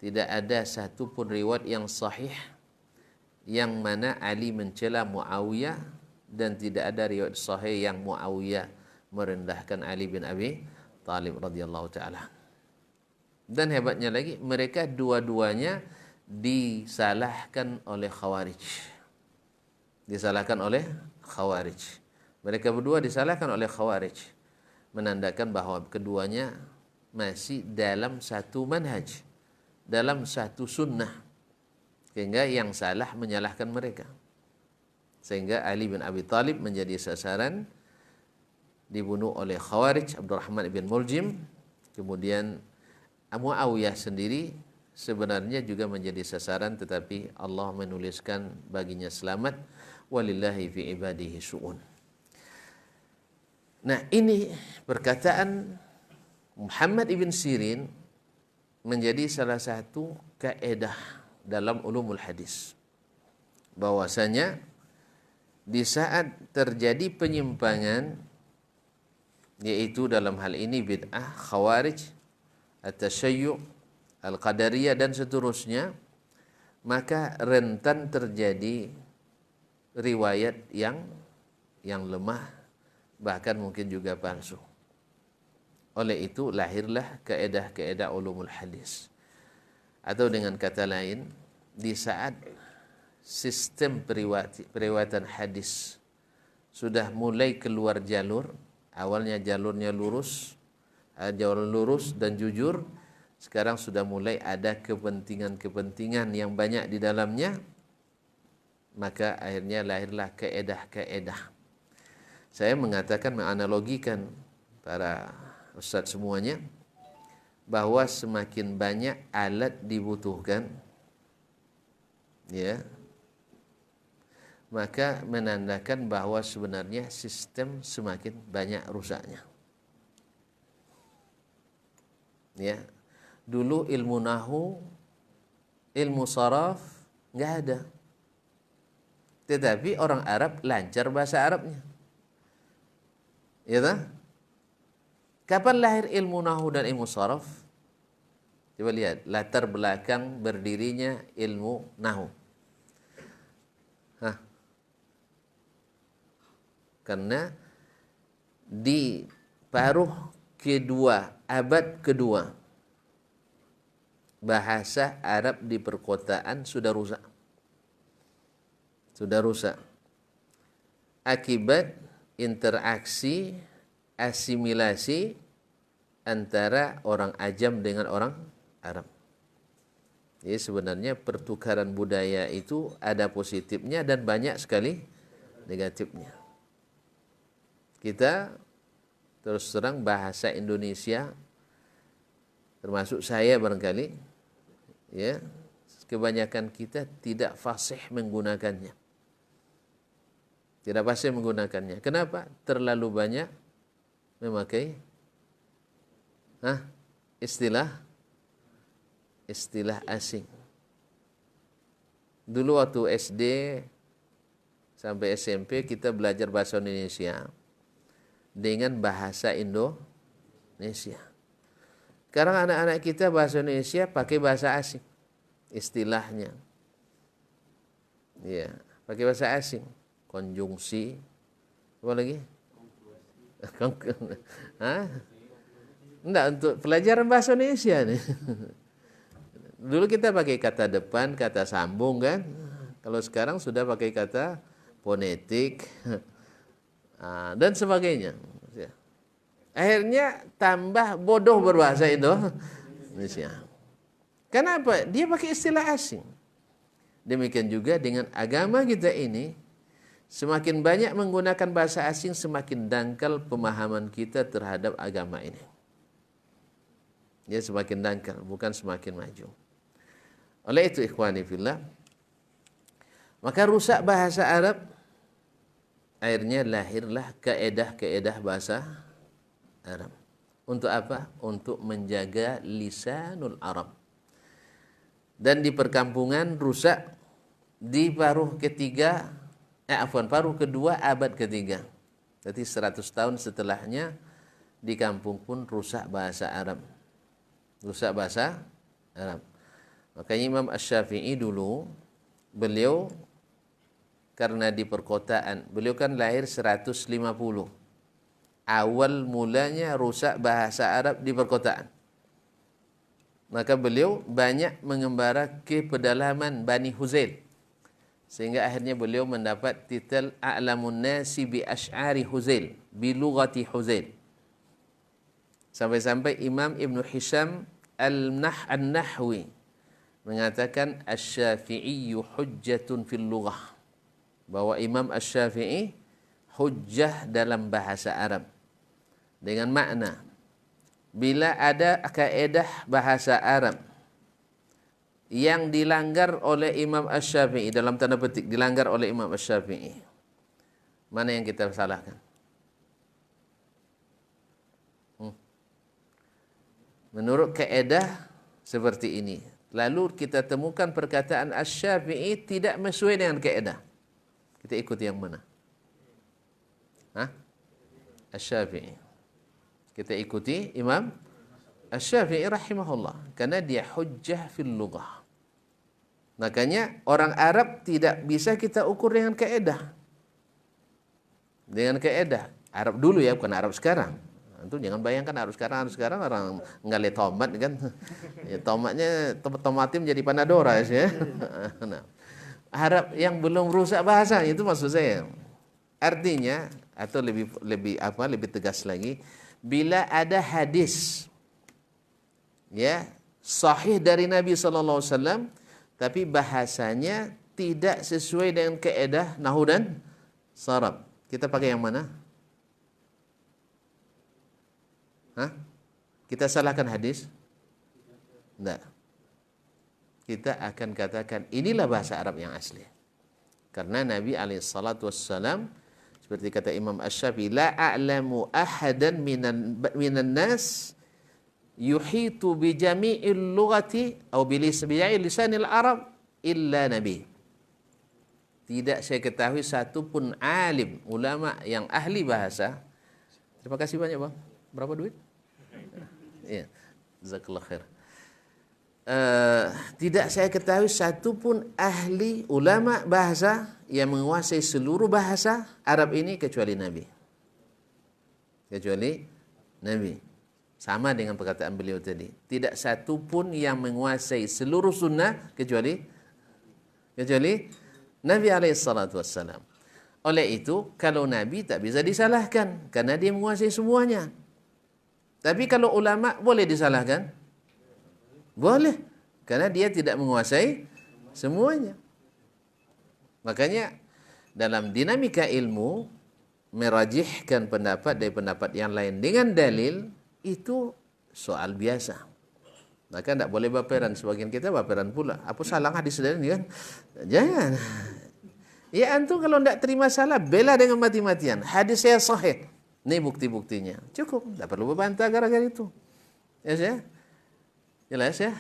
tidak ada satu pun riwayat yang sahih yang mana Ali mencela Muawiyah, dan tidak ada riwayat sahih yang Muawiyah merendahkan Ali bin Abi Thalib radhiyallahu taala. Dan hebatnya lagi, mereka dua-duanya disalahkan oleh Khawarij. Mereka berdua disalahkan oleh Khawarij, menandakan bahwa keduanya masih dalam satu manhaj, dalam satu sunnah, sehingga yang salah menyalahkan mereka. Sehingga Ali bin Abi Thalib menjadi sasaran, dibunuh oleh Khawarij, Abdurrahman ibn Muljim. Kemudian Muawiyah sendiri sebenarnya juga menjadi sasaran, tetapi Allah menuliskan baginya selamat. Walillahi fi ibadihi syu'un. Nah, ini perkataan Muhammad ibn Sirin menjadi salah satu kaedah dalam ulumul hadis. Bahwasanya di saat terjadi penyimpangan, yaitu dalam hal ini bid'ah, khawarij, at-tasyayyu', al-qadariyah dan seterusnya, maka rentan terjadi riwayat yang lemah, bahkan mungkin juga palsu. Oleh itu lahirlah kaedah-kaedah ulumul hadis. Atau dengan kata lain, di saat sistem periwayatan hadis sudah mulai keluar jalur, awalnya jalurnya lurus, jalur lurus dan jujur, sekarang sudah mulai ada kepentingan-kepentingan yang banyak di dalamnya, maka akhirnya lahirlah kaedah-kaedah. Saya mengatakan, menganalogikan para ustaz semuanya, bahwa semakin banyak alat dibutuhkan, ya, maka menandakan bahwa sebenarnya sistem semakin banyak rusaknya. Ya, dulu ilmu nahu, ilmu saraf nggak ada, tetapi orang Arab lancar bahasa Arabnya, ya tak? Kapan lahir ilmu nahu dan ilmu saraf? Coba lihat latar belakang berdirinya ilmu nahu. Karena di paruh kedua, abad kedua, bahasa Arab di perkotaan sudah rusak. Sudah rusak. Akibat interaksi, asimilasi antara orang Ajam dengan orang Arab. Jadi sebenarnya pertukaran budaya itu ada positifnya dan banyak sekali negatifnya. Kita terus terang bahasa Indonesia, termasuk saya barangkali, ya, kebanyakan kita tidak fasih menggunakannya. Tidak fasih menggunakannya. Kenapa? Terlalu banyak memakai istilah asing. Dulu waktu SD sampai SMP kita belajar bahasa Indonesia dengan bahasa Indonesia. Sekarang anak-anak kita bahasa Indonesia pakai bahasa asing, istilahnya. Ya, pakai bahasa asing, konjungsi, apa lagi? Enggak, untuk pelajaran bahasa Indonesia nih. Dulu kita pakai kata depan, kata sambung kan. Kalau sekarang sudah pakai kata fonetik dan sebagainya. Akhirnya tambah bodoh berbahasa Indonesia. Kenapa? Dia pakai istilah asing. Demikian juga dengan agama kita ini, semakin banyak menggunakan bahasa asing, semakin dangkal pemahaman kita terhadap agama ini. Dia semakin dangkal, bukan semakin maju. Oleh itu ikhwani fillah, maka rusak bahasa Arab, akhirnya lahirlah kaedah-kaedah bahasa Arab. Untuk apa? Untuk menjaga lisanul Arab. Dan di perkampungan rusak di paruh kedua abad ketiga. Jadi 100 tahun setelahnya di kampung pun rusak bahasa Arab. Rusak bahasa Arab. Makanya Imam Asy-Syafi'i dulu, beliau karena di perkotaan, beliau kan lahir 150. Awal mulanya rusak bahasa Arab di perkotaan. Maka beliau banyak mengembara ke pedalaman Bani Huzail. Sehingga akhirnya beliau mendapat titel A'lamun Nasi bi Asy'ari Huzail, bi lughati Huzail. Sampai-sampai Imam Ibn Hisham An-Nahwi mengatakan Asy-Syafi'i hujjatun fil lughah. Bahwa Imam Asy-Syafi'i hujjah dalam bahasa Arab. Dengan makna, bila ada kaedah bahasa Arab yang dilanggar oleh Imam Asy-Syafi'i, dalam tanda petik dilanggar oleh Imam Asy-Syafi'i, mana yang kita salahkan? Menurut kaedah seperti ini. Lalu kita temukan perkataan Asy-Syafi'i tidak sesuai dengan kaedah. Kita ikut yang mana? Asy-Syafi'i. Kita ikuti Imam Asy-Syafi'i rahimahullah. Karena dia hujjah fil lughah. Makanya orang Arab tidak bisa kita ukur dengan kaedah. Dengan kaedah. Arab dulu ya, bukan Arab sekarang. Itu jangan bayangkan Arab sekarang orang nggak tomat kan. Ya, tomatnya tomatim jadi panadora ya. Nah, Arab yang belum rusak bahasa itu maksud saya. Artinya atau lebih tegas lagi, bila ada hadis ya sahih dari Nabi sallallahu alaihi wasallam tapi bahasanya tidak sesuai dengan kaedah nahwu dan sharaf, kita pakai yang mana? Kita salahkan hadis? Tidak. Kita akan katakan inilah bahasa Arab yang asli. Karena Nabi alaihissalatu wassalam seperti kata Imam Asy-Syafi'i, la a'lamu ahadan minan nas yuhitu bi jami'il lughati atau bi lisanil Arab illa nabi. Tidak saya ketahui satu pun alim, ulama yang ahli bahasa. Terima kasih banyak, Bang. Berapa duit? Ya, jazakallah khair. Tidak saya ketahui satu pun ahli ulama bahasa yang menguasai seluruh bahasa Arab ini kecuali Nabi. Kecuali Nabi. Sama dengan perkataan beliau tadi. Tidak satu pun yang menguasai seluruh sunnah kecuali Nabi alaihissalatu wassalam. Oleh itu, kalau Nabi tak bisa disalahkan karena dia menguasai semuanya. Tapi kalau ulama boleh disalahkan? Boleh, karena dia tidak menguasai semuanya. Makanya dalam dinamika ilmu, merajihkan pendapat dari pendapat yang lain dengan dalil, itu soal biasa. Maka tidak boleh baperan. Sebagian kita baperan pula. Apa salah hadis ini kan? Jangan. Ya antum kalau tidak terima salah, bela dengan mati-matian. Hadis saya sahih. Ini bukti-buktinya. Cukup. Tidak perlu berbantah gara-gara itu. Ya, jelas ya.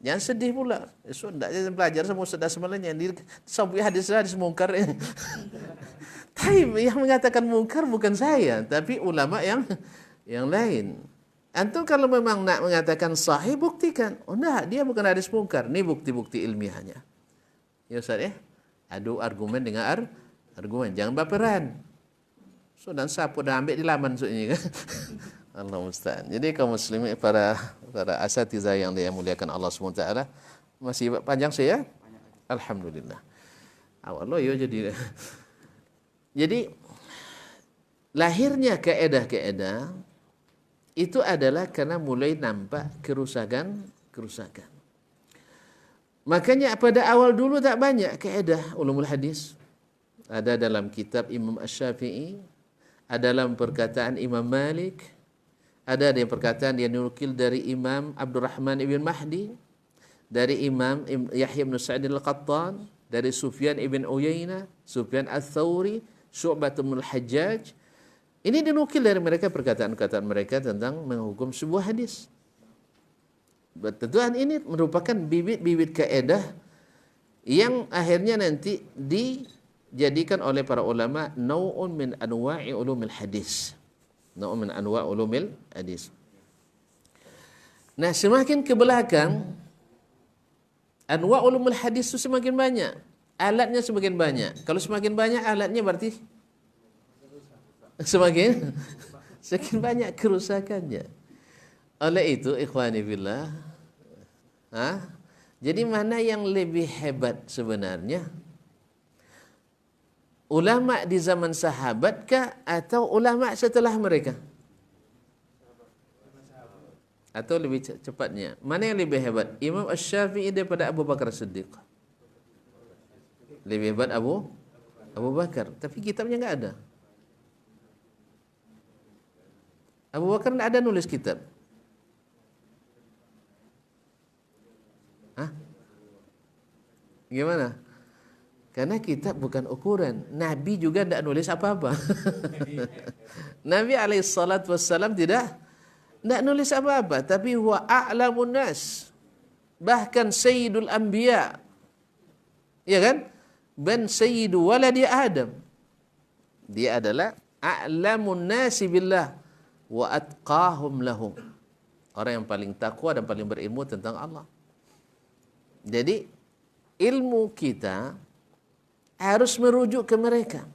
Jangan sedih pula. Sudah belajar semua sudah semuanya. Sampai hadis mungkar. Tapi yang mengatakan mungkar bukan saya, tapi ulama yang lain. Antum kalau memang nak mengatakan sahih, buktikan. Oh enggak, dia bukan hadis mungkar. Ini bukti-bukti ilmiahnya. Ya Ustaz ya. Adu argumen dengan argumen. Jangan baperan. So dan sapu dah ambil di laman soalnya kan. Allah musta'an. Jadi kaum muslimin para asatidzah yang dimuliakan Allah SWT, masih panjang saya? Alhamdulillah. Allah ya jadi lahirnya kaedah-kaedah itu adalah karena mulai nampak kerusakan. Makanya pada awal dulu tak banyak kaedah ulumul hadis. Ada dalam kitab Imam Asy-Syafi'i, ada dalam perkataan Imam Malik, ada yang perkataan yang dinukil dari Imam Abdurrahman ibn Mahdi, dari Imam Yahya bin Sa'id al-Qattan, dari Sufyan ibn Uyainah, Sufyan al-Thawri, Syu'bah bin al-Hajjaj. Ini dinukil dari mereka perkataan-perkataan mereka tentang menghukum sebuah hadis. Tentuan ini merupakan bibit-bibit kaedah yang akhirnya nanti dijadikan oleh para ulama nau'un min anwa'i ulumil hadis. Nau'un min anwa' ulumil hadis. Nah, semakin ke belakang anwa' ulumul hadis itu semakin banyak. Alatnya semakin banyak. Kalau semakin banyak alatnya berarti semakin banyak kerusakannya. Oleh itu, ikhwani fillah, jadi mana yang lebih hebat sebenarnya? Ulama di zaman sahabat kah atau ulama setelah mereka? Atau lebih cepatnya, mana yang lebih hebat? Imam Asy-Syafi'i daripada Abu Bakar Siddiq? Lebih hebat Abu Bakar, tapi kitabnya enggak ada. Abu Bakar enggak ada nulis kitab. Gimana? Karena kitab bukan ukuran. Nabi juga tidak nulis apa-apa. Nabi alaihissalam tidak Tidak nulis apa-apa, tapi huwa a'lamun nas. Bahkan sayyidul anbiya. Ya kan? Ben sayyidu waladi Adam. Dia adalah a'lamun nasi billah wa atqahum lahum. Orang yang paling takwa dan paling berilmu tentang Allah. Jadi ilmu kita harus merujuk ke mereka.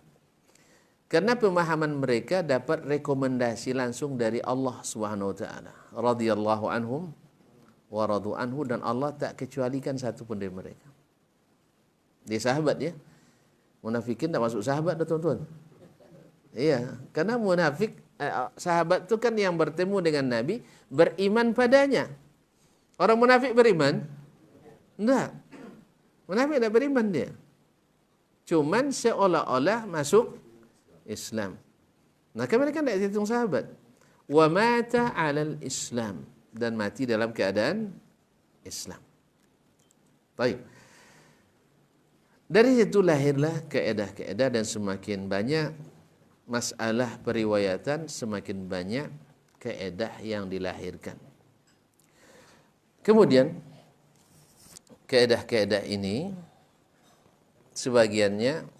Karena pemahaman mereka dapat rekomendasi langsung dari Allah Subhanahu wa taala. Radhiyallahu anhum wa radu anhu, dan Allah tak kecualikan satu pun dari mereka. Dia sahabat ya. Munafikin tak masuk sahabat dah tuan-tuan. Iya, karena munafik sahabat itu kan yang bertemu dengan Nabi beriman padanya. Orang munafik beriman? Enggak. Munafik tidak beriman dia. Cuman seolah-olah masuk Islam. Maka mereka tidak hitung sahabat. Wa mata 'alal Islam, dan mati dalam keadaan Islam. Baik. Dari situ lahirlah kaedah-kaedah, dan semakin banyak masalah periwayatan, semakin banyak kaedah yang dilahirkan. Kemudian kaedah-kaedah ini sebagiannya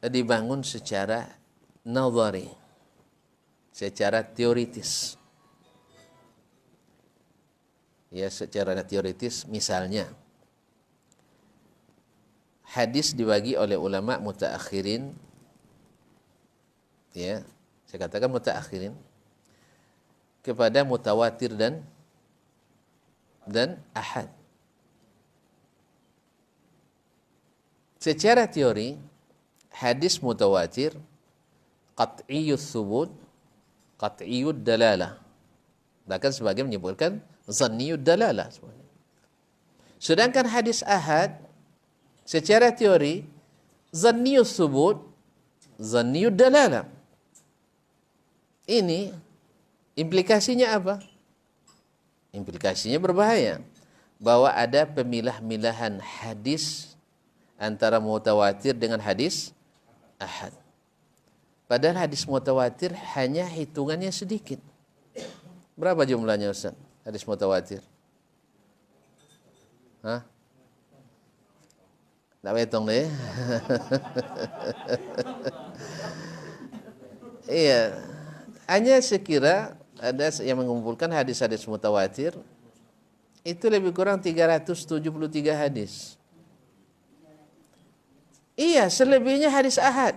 dibangun secara nazari, secara teoritis. Ya, secara teoritis misalnya hadis dibagi oleh ulama mutaakhirin, ya, saya katakan mutaakhirin, kepada mutawatir dan ahad. Secara teori, hadis mutawatir qat'iyyus subut, qat'iyyud dalalah. Bahkan sebagian menyebutkan zanniyud dalalah. Sedangkan hadis ahad secara teori zanniyus subut, zanniyud dalalah. Ini implikasinya apa? Implikasinya berbahaya, bahwa ada pemilah-milahan hadis antara mutawatir dengan hadis ahad. Padahal hadis mutawatir hanya hitungannya sedikit. Berapa jumlahnya Ustaz? Hadis mutawatir? Hah? Tak hitung deh. Iya. Hanya sekira ada yang mengumpulkan hadis-hadis mutawatir itu lebih kurang 373 hadis. Iya, selebihnya hadis ahad.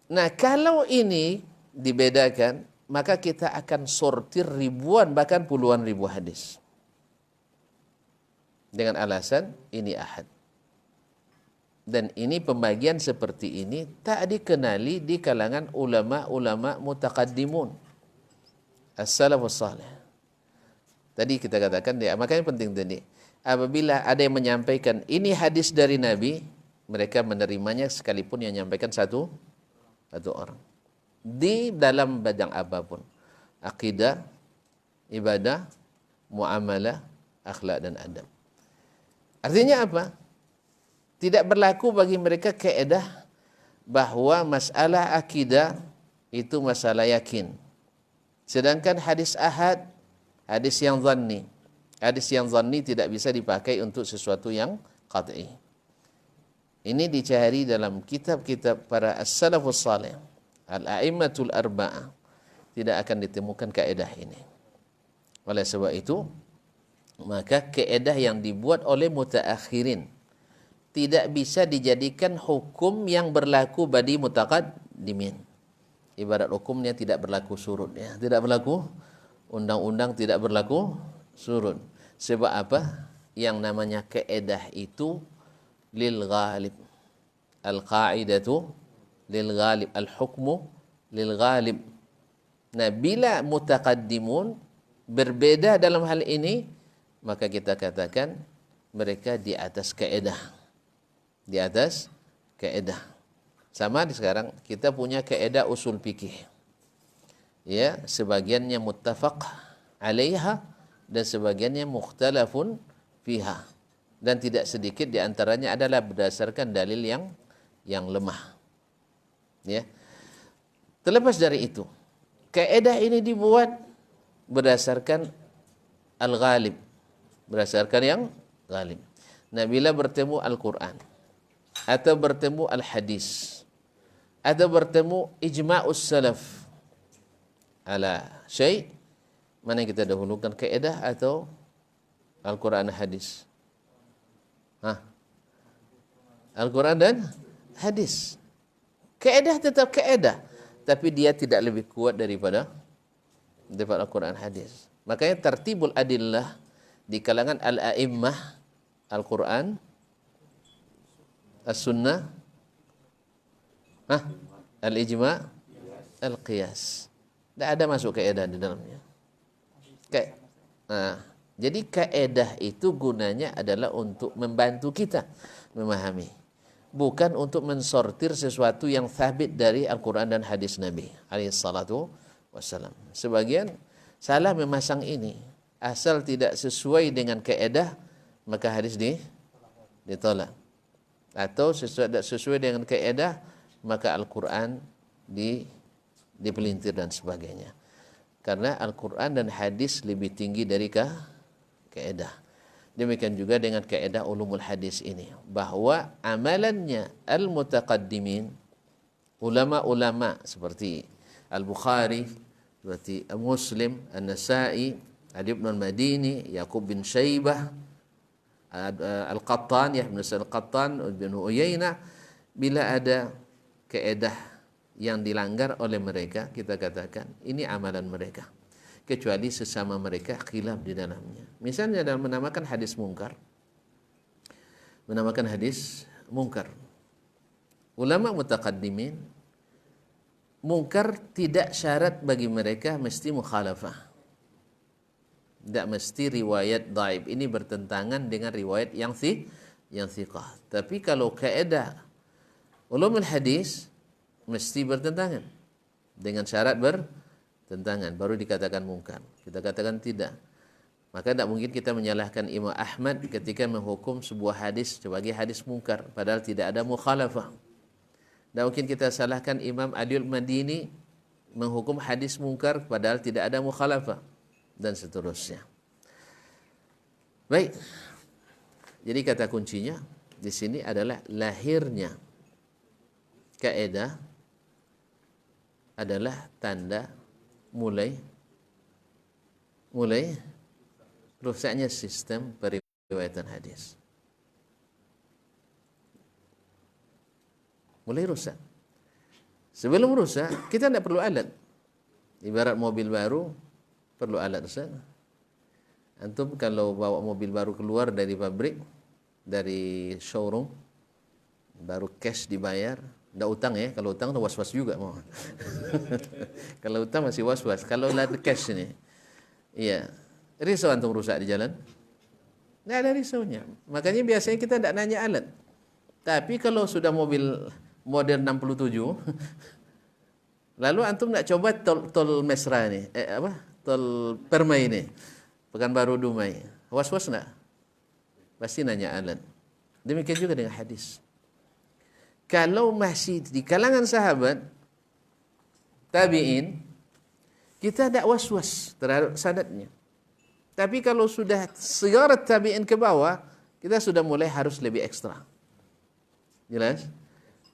Nah, kalau ini dibedakan, maka kita akan sortir ribuan, bahkan puluhan ribu hadis. Dengan alasan ini ahad. Dan ini pembagian seperti ini tak dikenali di kalangan ulama-ulama mutaqaddimun, as-salafus salih. Tadi kita katakan, ya, makanya penting tadi. Apabila ada yang menyampaikan ini hadis dari Nabi, mereka menerimanya sekalipun yang menyampaikan satu orang. Di dalam bidang apapun. Akidah, ibadah, muamalah, akhlak dan adab. Artinya apa? Tidak berlaku bagi mereka kaedah bahwa masalah akidah itu masalah yakin. Sedangkan hadis ahad, hadis yang zanni. Hadis yang zanni tidak bisa dipakai untuk sesuatu yang qat'i. Ini dicari dalam kitab-kitab para as-salafus salih, al-a'immatul arba'ah. Tidak akan ditemukan kaedah ini. Oleh sebab itu, maka kaedah yang dibuat oleh mutaakhirin tidak bisa dijadikan hukum yang berlaku bagi mutaqaddimin. Ibarat hukumnya tidak berlaku surut, ya. Tidak berlaku undang-undang, tidak berlaku surut. Sebab apa? Yang namanya kaedah itu lil ghalib. Al-qa'idatu lil ghalib, al-hukmu lil ghalib. Nah, bila mutaqaddimun berbeda dalam hal ini, maka kita katakan mereka di atas kaedah. Di atas kaedah. Sama di sekarang kita punya kaedah usul fikih. Ya, sebagiannya muttafaq 'alaiha dan sebagiannya mukhtalafun fiha. Dan tidak sedikit di antaranya adalah berdasarkan dalil yang lemah. Ya. Terlepas dari itu, Kaedah ini dibuat berdasarkan al-ghalib, berdasarkan yang ghalib. Nah, bila bertemu Al-Quran atau bertemu Al-Hadis atau bertemu ijma'us salaf ala syai', mana yang kita dahulukan, kaedah atau Al-Quran dan Hadis? Al-Quran dan Hadis. Kaedah tetap kaedah, tapi dia tidak lebih kuat daripada Al-Quran Hadis. Makanya tartibul adillah di kalangan al-a'immah, Al-Quran, As-Sunnah, Al-Ijma', Al-Qiyas. Tidak ada masuk kaedah di dalamnya. Jadi kaedah itu gunanya adalah untuk membantu kita memahami, bukan untuk mensortir sesuatu yang sabit dari Al-Quran dan hadis Nabi alaihi salatu wassalam. Sebagian salah memasang ini, asal tidak sesuai dengan kaedah maka hadis ditolak, atau sesuai dengan kaedah maka Al-Quran dipelintir dan sebagainya. Karena Al-Quran dan hadis lebih tinggi dari kaedah. Demikian juga dengan kaedah ulumul hadis ini, bahwa amalannya al-mutaqaddimin, ulama-ulama seperti Al-Bukhari, seperti Muslim, An-Nasai, Ali bin Al-Madini, Yaqub bin Syaibah, Al-Qattan, Yahya bin Sa'id Al-Qattan, Ibn Uyainah, bila ada kaedah yang dilanggar oleh mereka, kita katakan ini amalan mereka, kecuali sesama mereka khilaf di dalamnya. Misalnya dalam menamakan hadis mungkar, ulama mutaqaddimin, mungkar tidak syarat bagi mereka mesti mukhalafah, tidak mesti riwayat dhaif ini bertentangan dengan riwayat yang thiqah. Tapi kalau kaedah ulumul hadis mesti bertentangan, dengan syarat bertentangan baru dikatakan mungkar. Kita katakan tidak. Maka tidak mungkin kita menyalahkan Imam Ahmad ketika menghukum sebuah hadis sebagai hadis mungkar padahal tidak ada mukhalafah. Tidak mungkin kita salahkan Imam Ali al-Madini menghukum hadis mungkar padahal tidak ada mukhalafah, dan seterusnya. Baik. Jadi kata kuncinya di sini adalah lahirnya kaedah adalah tanda mulai rusaknya sistem periwayatan hadis. Mulai rusak. Sebelum rusak, kita tidak perlu alat. Ibarat mobil baru, perlu alat. Antum kalau bawa mobil baru keluar dari pabrik, dari showroom, baru cash dibayar, tidak utang ya. Kalau utang was-was juga mau. Kalau utang masih was-was. Kalau ada cash ini, iya, risau antum rusak di jalan? Tidak ada risaunya. Makanya biasanya kita tidak nanya alat. Tapi kalau sudah mobil model 67, lalu antum nak coba tol Mesra ni, tol Permai ni, Pekanbaru Dumai, was-was nak? Pasti nanya alat. Demikian juga dengan hadis. Kalau masih di kalangan sahabat, tabi'in, kita tak was-was terhadap sanadnya. Tapi kalau sudah segarat tabi'in ke bawah, kita sudah mulai harus lebih ekstra. Jelas?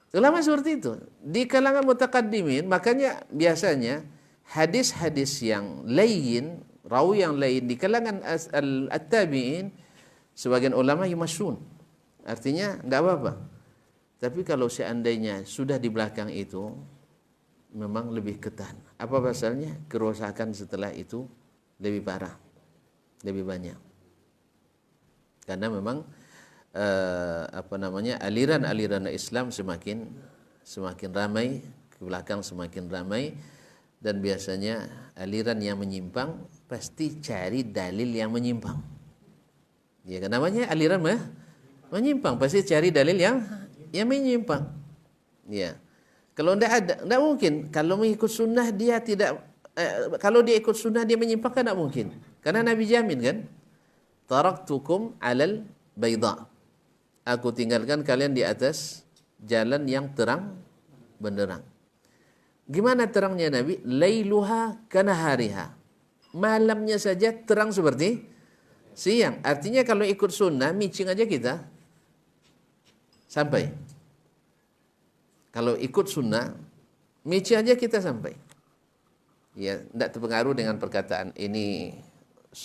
Ulama seperti itu. Di kalangan mutaqaddimin, makanya biasanya hadis-hadis yang lain, rawi yang lain di kalangan at-tabi'in, sebagian ulama yumasyun. Artinya enggak apa-apa. Tapi kalau seandainya sudah di belakang itu, memang lebih ketat. Apa pasalnya? Kerusakan setelah itu lebih parah, lebih banyak. Karena memang aliran-aliran Islam semakin ramai, ke belakang semakin ramai, dan biasanya aliran yang menyimpang pasti cari dalil yang menyimpang. Ya, kan namanya aliran menyimpang, pasti cari dalil yang menyimpang. Ya. Kalau tidak mungkin. Kalau mengikut sunnah dia tidak, kalau dia ikut sunnah dia menyimpang, kan tidak mungkin. Karena Nabi jamin kan, taraktukum alal bayda. Aku tinggalkan kalian di atas jalan yang terang benderang. Gimana terangnya Nabi? Lailuha kanahariha. Malamnya saja terang seperti siang. Artinya kalau ikut sunnah, micing aja kita sampai. Kalau ikut sunnah, micing aja kita sampai. Ya, tidak terpengaruh dengan perkataan ini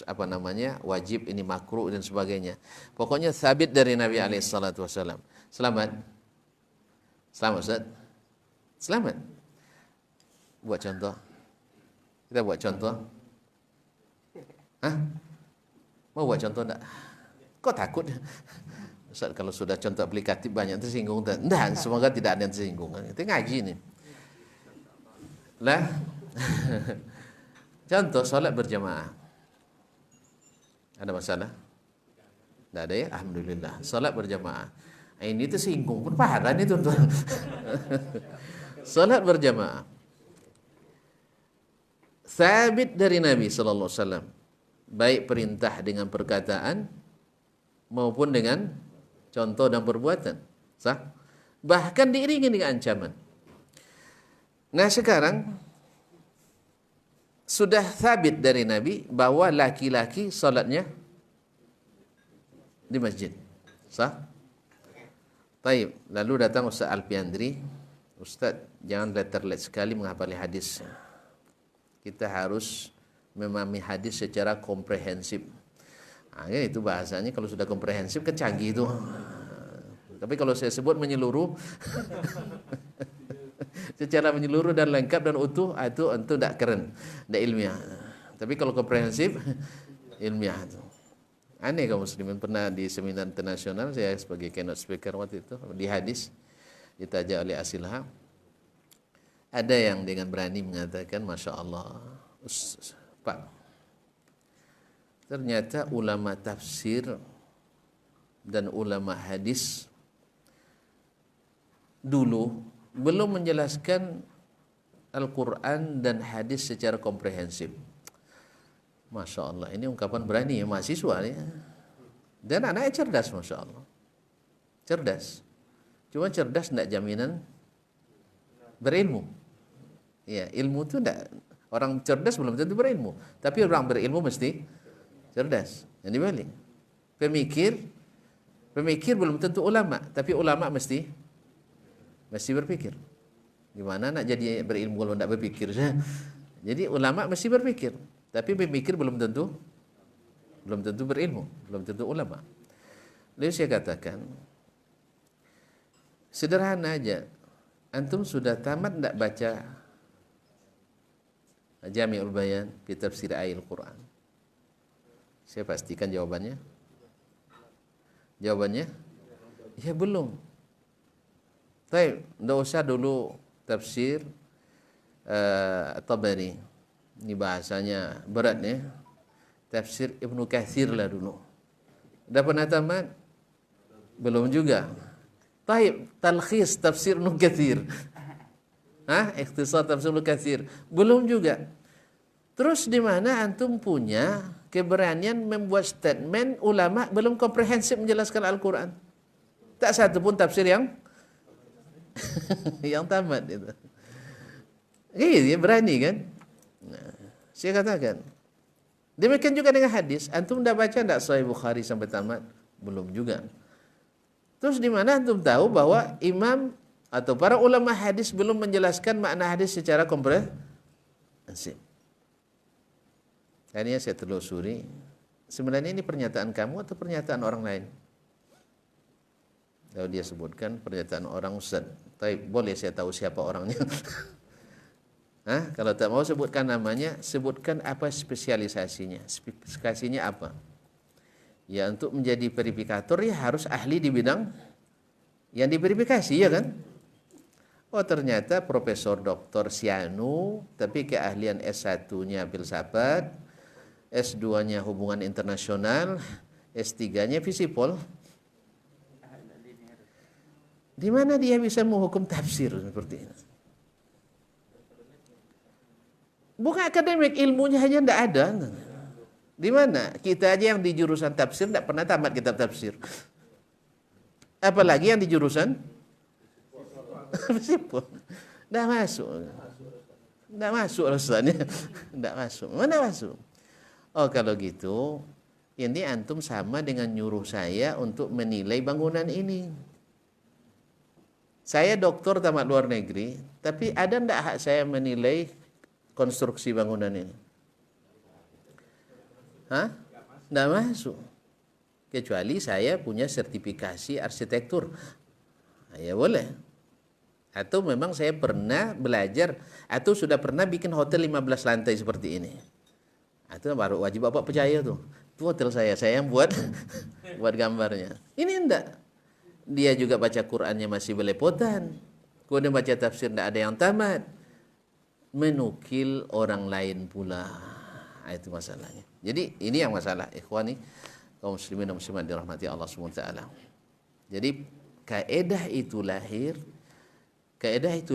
apa namanya wajib, ini makruh dan sebagainya. Pokoknya sabit dari Nabi alaihissalatu wassalam. Selamat. Selamat Ustaz. Selamat. Buat contoh. Kita buat contoh. Hah? Mau buat contoh enggak? Kok takut? Ustaz, kalau sudah contoh aplikatif banyak tersinggung. Enggak, semoga tidak ada yang tersinggung. Itu ngaji nih. Lah. Contoh salat berjamaah. Ada masalah? Tidak ada ya? Alhamdulillah. Salat berjamaah. Ini tersinggung pun parah nih tuan-tuan. Salat berjamaah. Sabit dari Nabi sallallahu alaihi wasallam. Baik perintah dengan perkataan maupun dengan contoh dan perbuatan. Sah? Bahkan diiringi dengan ancaman. Nah, sekarang sudah sabit dari Nabi bahwa laki-laki salatnya di masjid. Sah? Taib. Lalu datang Ustaz Alpiandri. Ustaz, jangan letterlet sekali menghafali hadis. Kita harus memahami hadis secara komprehensif. Nah, itu bahasanya kalau sudah komprehensif kan canggih itu. Tapi kalau saya sebut menyeluruh, secara menyeluruh dan lengkap dan utuh, itu tidak keren, tidak ilmiah. Tapi kalau komprehensif, ilmiah itu. Aneh kaum muslimin, pernah di seminar internasional saya sebagai keynote speaker waktu itu di hadis ditajak oleh Asilha. Ada yang dengan berani mengatakan, Masya Allah, Pak, ternyata ulama tafsir dan ulama hadis dulu belum menjelaskan Al-Quran dan hadis secara komprehensif. Masya Allah, ini ungkapan berani ya mahasiswa ya. Dan anaknya cerdas, Masya Allah. Cerdas. Cuma cerdas tidak jaminan berilmu. Ya, ilmu itu tidak, orang cerdas belum tentu berilmu. Tapi orang berilmu mesti cerdas. Yang dibalik. Pemikir belum tentu ulama, tapi ulama mesti berpikir. Gimana nak jadi berilmu kalau tidak berpikir? Jadi ulama mesti berpikir, tapi pemikir belum tentu berilmu, belum tentu ulama. Lalu saya katakan, sederhana aja. Antum sudah tamat tidak baca Jami'ul Bayan fi Tafsir Ayatul Quran? Saya pastikan jawabannya. Jawabannya, ya belum. Baik, tidak usah dulu tafsir Tabari. Ini bahasanya berat ya. Tafsir Ibnu Katsir lah dulu. Dah pernah tamat? Belum juga. Baik, talkhis tafsir Ibnu Katsir. Ikhtisar tafsir Ibnu Katsir. Belum juga. Terus di mana antum punya keberanian membuat statement ulama belum komprehensif menjelaskan Al-Quran? Tak satu pun tafsir yang yang tamat itu. Iya, berani kan? Nah, saya katakan. Demikian juga dengan hadis. Antum dah baca tak Sahih Bukhari sampai tamat? Belum juga. Terus di mana antum tahu bahwa imam atau para ulama hadis belum menjelaskan makna hadis secara komprehensif? Akhirnya saya telusuri. Sebenarnya ini pernyataan kamu atau pernyataan orang lain? Lalu dia sebutkan pernyataan orang Ustaz. Tapi boleh saya tahu siapa orangnya? Kalau tak mau sebutkan namanya, sebutkan apa spesialisasinya. Spesialisasinya apa? Ya, untuk menjadi verifikator ya harus ahli di bidang yang diverifikasi, ya kan? Oh, ternyata Profesor Dr. Sianu, tapi keahlian S1-nya filsafat, S2-nya hubungan internasional, S3-nya fisipol. Di mana dia bisa menghukum tafsir seperti ini? Bukan akademik, ilmunya hanya tidak ada. Di mana? Kita aja yang di jurusan tafsir tidak pernah tamat kitab tafsir. Apalagi yang di jurusan fisipol. Tidak masuk. Tidak masuk Ustaznya. Tidak masuk. Mana masuk? Oh kalau gitu, ini antum sama dengan nyuruh saya untuk menilai bangunan ini. Saya doktor tamat luar negeri, tapi ada tidak hak saya menilai konstruksi bangunan ini? Hah? Tidak masuk. Kecuali saya punya sertifikasi arsitektur. Ya boleh. Atau memang saya pernah belajar, atau sudah pernah bikin hotel 15 lantai seperti ini. Itu baru wajib Bapak percaya tuh. Itu hotel saya yang buat buat gambarnya. Ini enggak. Dia juga baca Qur'annya masih belepotan. Kemudian baca tafsir enggak ada yang tamat. Menukil orang lain pula. Itu masalahnya. Jadi ini yang masalah, ikhwani, kaum muslimin dan muslimat dirahmati Allah SWT. Jadi kaedah itu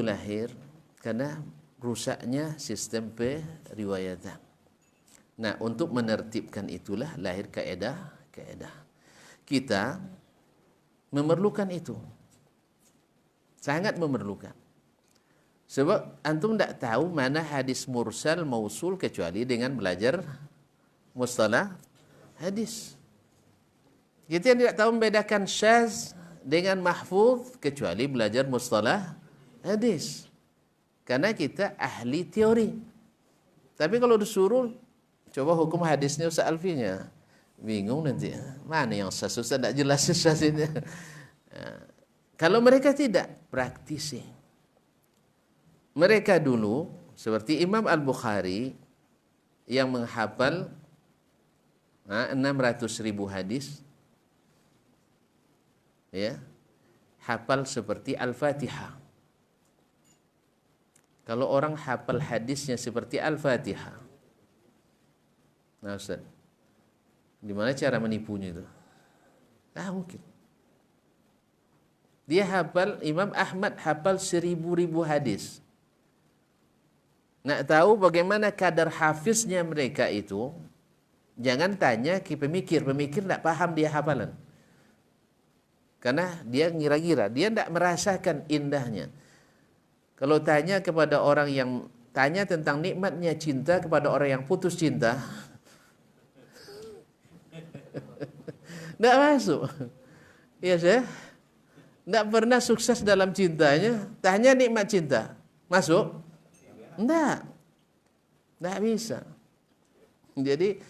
lahir karena rusaknya sistem periwayatan. Nah, untuk menertibkan itulah lahir kaedah. Kita memerlukan itu. Sangat memerlukan. Sebab antum tidak tahu mana hadis mursal mausul kecuali dengan belajar mustalah hadis. Kita tidak tahu membedakan syaz dengan mahfuz kecuali belajar mustalah hadis. Karena kita ahli teori. Tapi kalau disuruh coba hukum hadisnya Ustaz Alfinya, bingung nanti. Mana yang syaz? Ustaz tidak jelas syaz ini. Kalau mereka tidak praktisi. Mereka dulu seperti Imam Al-Bukhari yang menghafal 600.000 hadis, ya, hafal seperti Al-Fatihah. Kalau orang hafal hadisnya seperti Al-Fatihah, nah Ustaz, gimana cara menipunya itu? Mungkin. Dia hafal, Imam Ahmad hafal 1000 hadis. Nak tahu bagaimana kadar hafiznya mereka itu, jangan tanya ke pemikir tidak paham dia hafalan. Karena dia ngira-ngira, dia tidak merasakan indahnya. Kalau tanya kepada orang yang tanya tentang nikmatnya cinta kepada orang yang putus cinta, tidak masuk. Iya saya, tidak pernah sukses dalam cintanya, tanya nikmat cinta, masuk? Tidak bisa. Jadi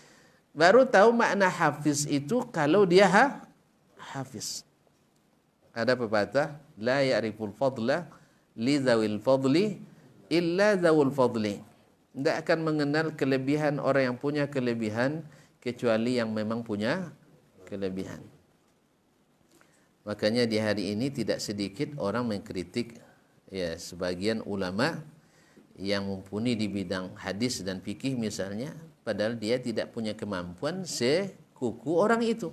baru tahu makna hafiz itu kalau dia hafiz. Ada pepatah, la ya'riful fadla li dzawil fadli illa dzawul fadli. Tidak akan mengenal kelebihan orang yang punya kelebihan kecuali yang memang punya kelebihan. Makanya di hari ini tidak sedikit orang mengkritik ya sebagian ulama yang mumpuni di bidang hadis dan fikih misalnya, padahal dia tidak punya kemampuan sekuku orang itu.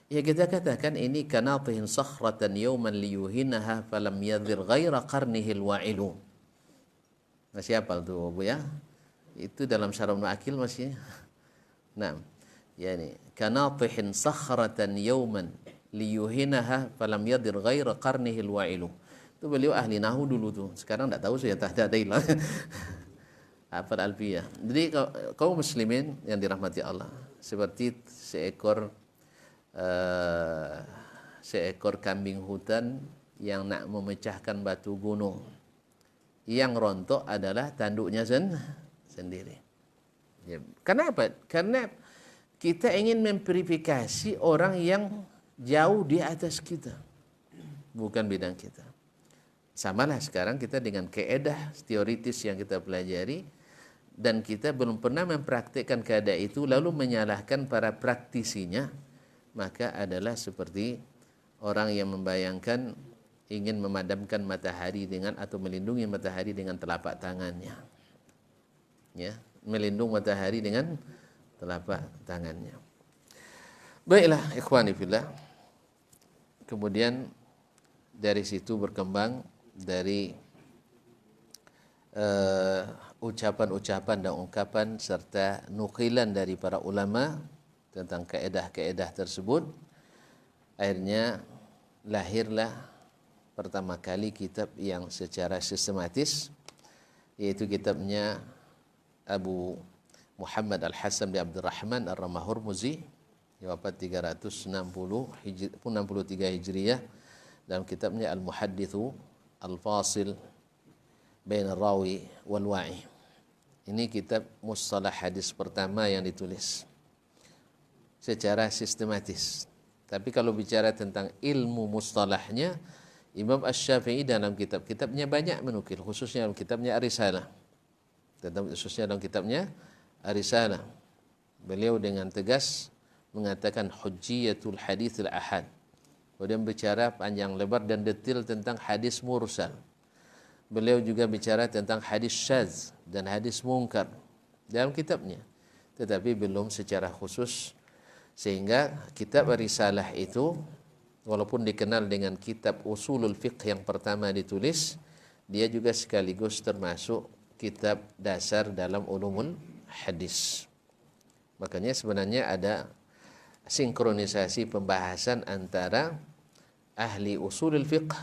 Ya kita katakan ini kanatihin sakhratan yawman liyuhinaha falam yadhir ghaira qarnihil wa'ilu. Masih hafal tuh Bu ya? Itu dalam Syarah Ibnu Aqil masih. Nah, yani kanatihin sakhratan yawman liyuhinaha falam yadhir ghaira qarnihil wa'ilu. Itu beliau ahli nahu dulu tuh. Sekarang tidak tahu saya tak ada ilah. Hafal alfiyah. Jadi kaum muslimin yang dirahmati Allah, seperti seekor kambing hutan yang nak memecahkan batu gunung. Yang rontok adalah tanduknya sendiri. Ya. Kenapa? Karena kita ingin memverifikasi orang yang jauh di atas kita, bukan bidang kita. Samalah sekarang kita dengan keedah teoritis yang kita pelajari dan kita belum pernah mempraktikkan keedah itu lalu menyalahkan para praktisinya, maka adalah seperti orang yang membayangkan ingin memadamkan matahari dengan atau melindungi matahari dengan telapak tangannya. Ya, melindungi matahari dengan telapak tangannya. Baiklah ikhwani fillah. Kemudian dari situ berkembang dari ucapan-ucapan dan ungkapan serta nukilan dari para ulama tentang kaedah-kaedah tersebut. Akhirnya lahirlah pertama kali kitab yang secara sistematis yaitu kitabnya Abu Muhammad Al-Hasan bin Abdurrahman Ar-Ramah-Hurmuzi, wafat 63 Hijriyah, dalam kitabnya Al-Muhaddithu Al-Fasil Bain Ar-Rawi wal Wa'i. Ini kitab mustalah hadis pertama yang ditulis secara sistematis. Tapi kalau bicara tentang ilmu mustalahnya, Imam Asy-Syafi'i dalam kitab-kitabnya banyak menukil, khususnya dalam kitabnya Ar-Risalah. Khususnya dalam kitabnya Ar-Risalah, beliau dengan tegas mengatakan hujjiyatul haditsil ahad. Kemudian bicara panjang lebar dan detail tentang hadis mursal. Beliau juga bicara tentang hadis syadz dan hadis munkar dalam kitabnya, tetapi belum secara khusus, sehingga kitab Risalah itu walaupun dikenal dengan kitab usulul fiqh yang pertama ditulis, dia juga sekaligus termasuk kitab dasar dalam ulumul hadis. Makanya sebenarnya ada sinkronisasi pembahasan antara ahli usulul fiqh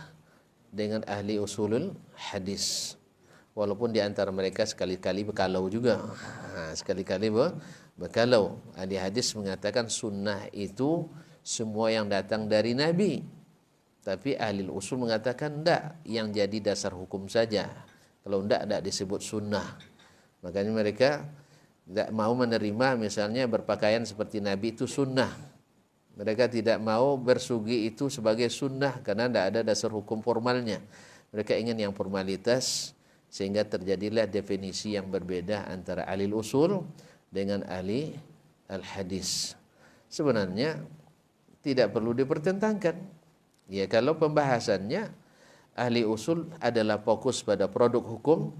dengan ahli usulul hadis, walaupun di antara mereka sekali-kali berkalau juga. Sekali-kali berkalau. Ahli hadis mengatakan sunnah itu semua yang datang dari Nabi, tapi ahli usul mengatakan enggak, yang jadi dasar hukum saja. Kalau enggak disebut sunnah. Makanya mereka tidak mau menerima misalnya berpakaian seperti Nabi itu sunnah. Mereka tidak mau bersugi itu sebagai sunnah karena tidak ada dasar hukum formalnya. Mereka ingin yang formalitas, sehingga terjadilah definisi yang berbeda antara ahli usul dengan ahli al-hadis. Sebenarnya tidak perlu dipertentangkan. Ya, kalau pembahasannya ahli usul adalah fokus pada produk hukum,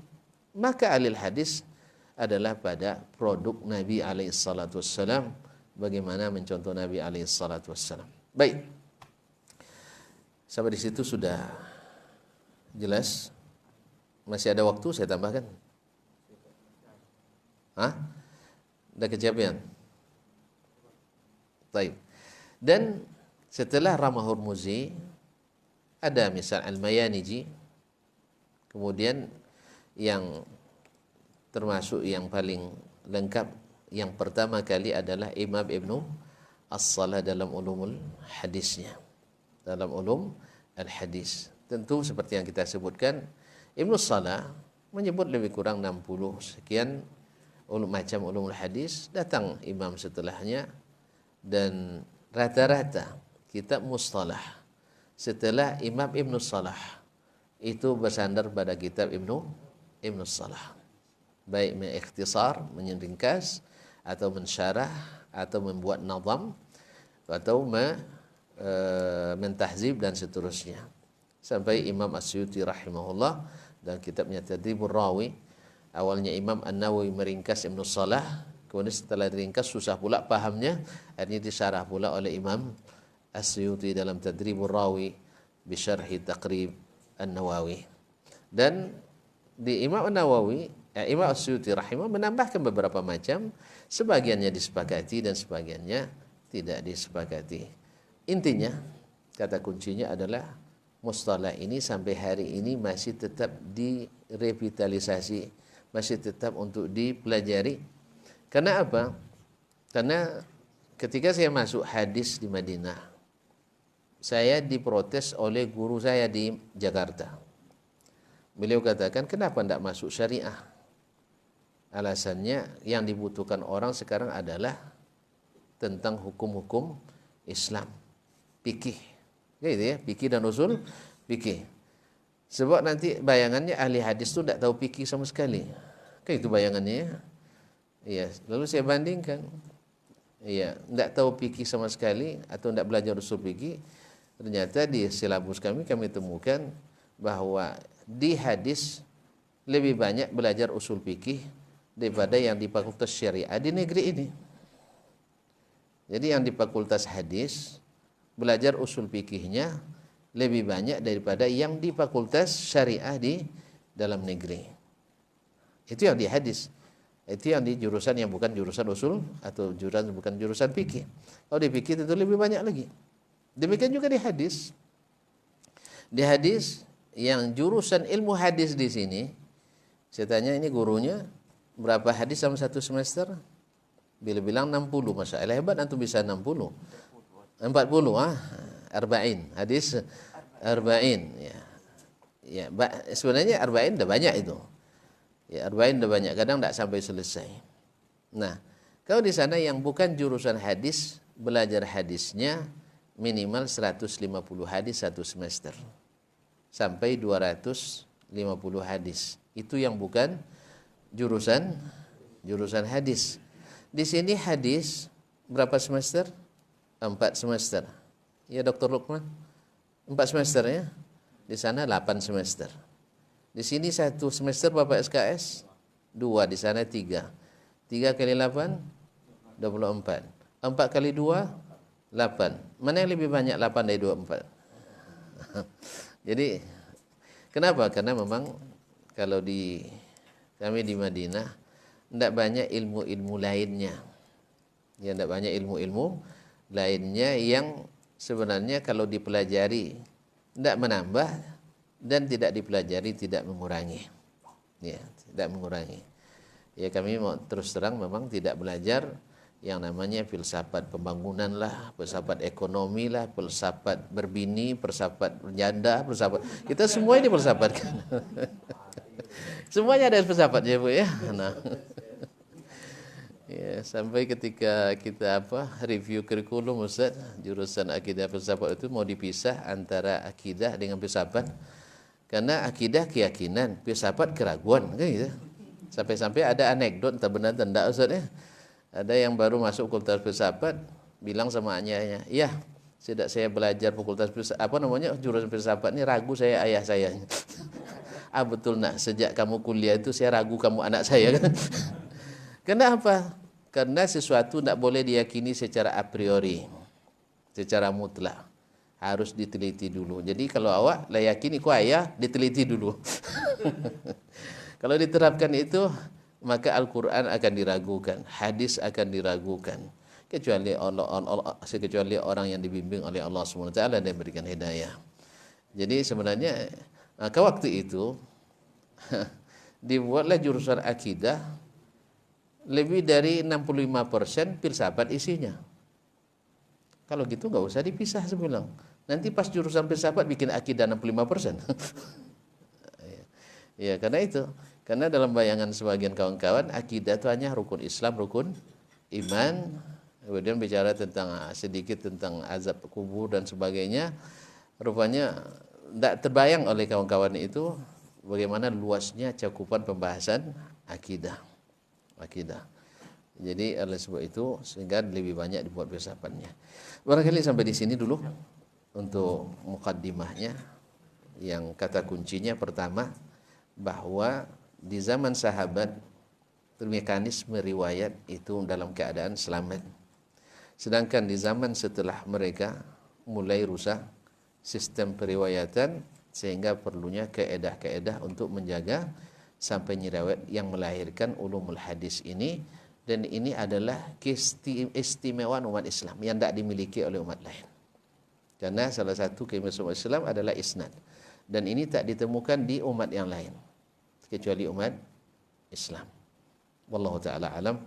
maka ahli hadis adalah pada produk Nabi alaihissalam, bagaimana mencontoh Nabi alaihissalam. Baik, sampai di situ sudah jelas. Masih ada waktu saya tambahkan? Ada kecapean? Baik. Dan setelah Ramah-Hurmuzi ada misal Al-Mayaniji, kemudian yang termasuk yang paling lengkap yang pertama kali adalah Imam Ibnu As-Salah dalam ulumul hadisnya, dalam ulum al-hadis. Tentu seperti yang kita sebutkan, Ibnu Salah menyebut lebih kurang 60 sekian macam ulumul hadis, datang imam setelahnya, dan rata-rata kitab mustalah setelah Imam Ibnu Salah itu bersandar pada kitab Ibnu Salah, baik mengikhtisar, menyingringkas, atau mensyarah, atau membuat nazam, atau mentahzib dan seterusnya. Sampai Imam As-Suyuti rahimahullah dan kitabnya Tadribur Rawi, awalnya Imam An-Nawawi meringkas Ibnu Salah, kemudian setelah diringkas susah pula pahamnya, akhirnya disyarah pula oleh Imam As-Suyuti dalam Tadribur Rawi bisyarhi Taqrib An-Nawawi. Dan di Imam An-Nawawi, Imam As-Suyuti rahimah menambahkan beberapa macam, sebagiannya disepakati dan sebagiannya tidak disepakati. Intinya, kata kuncinya adalah mustalah ini sampai hari ini masih tetap direvitalisasi, masih tetap untuk dipelajari. Karena apa? Karena ketika saya masuk hadis di Madinah, saya diprotes oleh guru saya di Jakarta. Beliau katakan, kenapa tidak masuk syariah? Alasannya yang dibutuhkan orang sekarang adalah tentang hukum-hukum Islam, fikih, gitu ya, fikih dan usul fikih. Sebab nanti bayangannya ahli hadis itu tidak tahu fikih sama sekali, kan itu bayangannya. Iya, lalu saya bandingkan, iya, tidak tahu fikih sama sekali atau tidak belajar usul fikih. Ternyata di silabus kami temukan bahwa di hadis lebih banyak belajar usul fikih daripada yang di fakultas syariah di negeri ini. Jadi yang di fakultas hadis belajar usul fikihnya lebih banyak daripada yang di fakultas syariah di dalam negeri. Itu yang di hadis. Itu yang di jurusan yang bukan jurusan usul atau jurusan bukan jurusan fikih. Kalau di fikih itu lebih banyak lagi. Demikian juga di hadis. Di hadis yang jurusan ilmu hadis di sini Saya tanya ini gurunya berapa hadis sama satu semester? Bila bilang 60, Masya Allah hebat antum bisa 60. 40 arba'in, hadis arba'in ya. Ya, sebenarnya arba'in udah banyak itu. Ya, arba'in udah banyak, kadang enggak sampai selesai. Nah, kalau di sana yang bukan jurusan hadis, belajar hadisnya minimal 150 hadis satu semester. Sampai 250 hadis. Itu yang bukan jurusan hadis. Di sini hadis berapa semester? 4 semester. Ya Dr. Lukman? 4 semester ya. Di sana 8 semester. Di sini 1 semester Bapak SKS 2, di sana 3. 3 kali 8 24. 4 kali 2 8. Mana yang lebih banyak 8 dari 24? Jadi kenapa? Karena memang kalau kami di Madinah tidak banyak ilmu-ilmu lainnya. Ya, tidak banyak ilmu-ilmu lainnya yang sebenarnya kalau dipelajari tidak menambah dan tidak dipelajari tidak mengurangi. Ya, tidak mengurangi. Ya, kami mau terus terang memang tidak belajar yang namanya filsafat pembangunan lah, filsafat ekonomi lah, filsafat berbini, filsafat berjanda, filsafat. Kita semua ini filsafat kan. Semuanya ada filsafatnya Bu ya. Nah. Ya, sampai ketika kita review kurikulum Ustaz, jurusan akidah filsafat itu mau dipisah antara akidah dengan filsafat. Karena akidah keyakinan, filsafat keraguan kan gitu. Sampai-sampai ada anekdot entah benar atau tidak Ustaz ya. Ada yang baru masuk fakultas filsafat bilang sama ayahnya, "Ya, sejak saya belajar fakultas filsafat, jurusan filsafat ini ragu saya ayah saya." Betul nak, sejak kamu kuliah itu saya ragu kamu anak saya kan. Kenapa? Karena sesuatu tidak boleh diyakini secara a priori, secara mutlak. Harus diteliti dulu. Jadi kalau awak lah yakini ku ayah, diteliti dulu. Kalau diterapkan itu, maka Al-Quran akan diragukan, hadis akan diragukan. Kecuali orang yang dibimbing oleh Allah SWT dan diberikan hidayah. Jadi sebenarnya maka waktu itu dibuatlah jurusan akidah lebih dari 65% filsafat isinya. Kalau gitu nggak usah dipisah saya bilang. Nanti pas jurusan filsafat bikin akidah 65%. Ya, karena itu. Karena dalam bayangan sebagian kawan-kawan akidah itu hanya rukun Islam, rukun iman. Kemudian bicara sedikit tentang azab kubur dan sebagainya. Rupanya tidak terbayang oleh kawan-kawan itu bagaimana luasnya cakupan pembahasan akidah. Jadi oleh sebab itu sehingga lebih banyak dibuat filsafatnya. Barangkali sampai di sini dulu untuk mukaddimahnya. Yang kata kuncinya pertama bahwa di zaman sahabat mekanisme riwayat itu dalam keadaan selamat. Sedangkan di zaman setelah mereka mulai rusak sistem periwayatan sehingga perlunya kaedah-kaedah untuk menjaga sampai riwayat yang melahirkan ulumul hadis ini. Dan ini adalah keistimewaan umat Islam yang tidak dimiliki oleh umat lain. Karena salah satu keistimewaan umat Islam adalah isnad. Dan ini tak ditemukan di umat yang lain kecuali umat Islam. Wallahu ta'ala alam.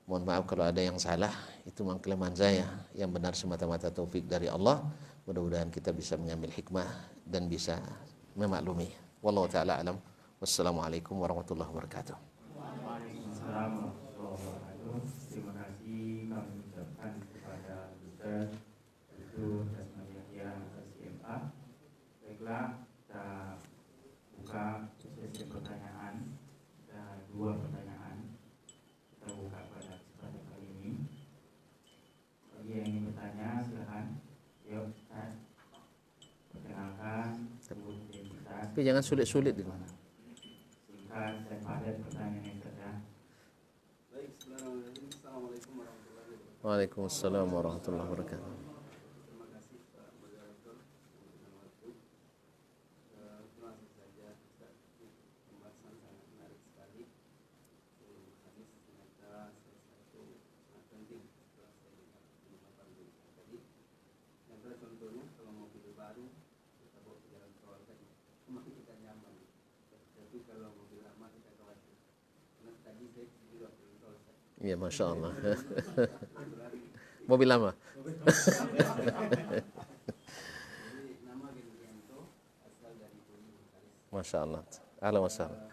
Mohon maaf kalau ada yang salah, itu memang kelemahan saya. Yang benar semata-mata taufik dari Allah. Mudah-mudahan kita bisa mengambil hikmah dan bisa memaklumi. Wallahu ta'ala alam. Wassalamualaikum warahmatullahi wabarakatuh. Waalaikumsalam warahmatullahi wabarakatuh. Terima kasih kami ucapkan kepada Ustaz itu Dasma Yahya SMA. Baiklah, kita buka sesi pertanyaan. Ada 2 pertanyaan. Kita buka pada kesempatan kali ini. Bagi yang ingin bertanya, silakan. Yuk, Ustaz. Perkenalkan, sebut identitas. Tapi jangan sulit-sulit gitu. Singkat dan padat pertanyaannya saja. Baik, Assalamualaikum warahmatullahi wabarakatuh. Waalaikumsalam warahmatullahi wabarakatuh. Terima kasih Pak Moderator untuk waktu. Langsung saja Ustaz, pembahasan sangat menarik sekali. Hadis ternyata salah satu sangat penting setelah saya dengar pemaparan Ustaz tadi. Yang contohnya kalau mobil baru kita bawa ke jalan tol tadi, semakin kita nyaman. Tapi kalau mobil lama kita khawatir Ya, Masya Allah. Mobil lama. Jadi nama Gilgianto asal dari Bumi Bengkalis. Masya Allah. Ahlan wa sahlan.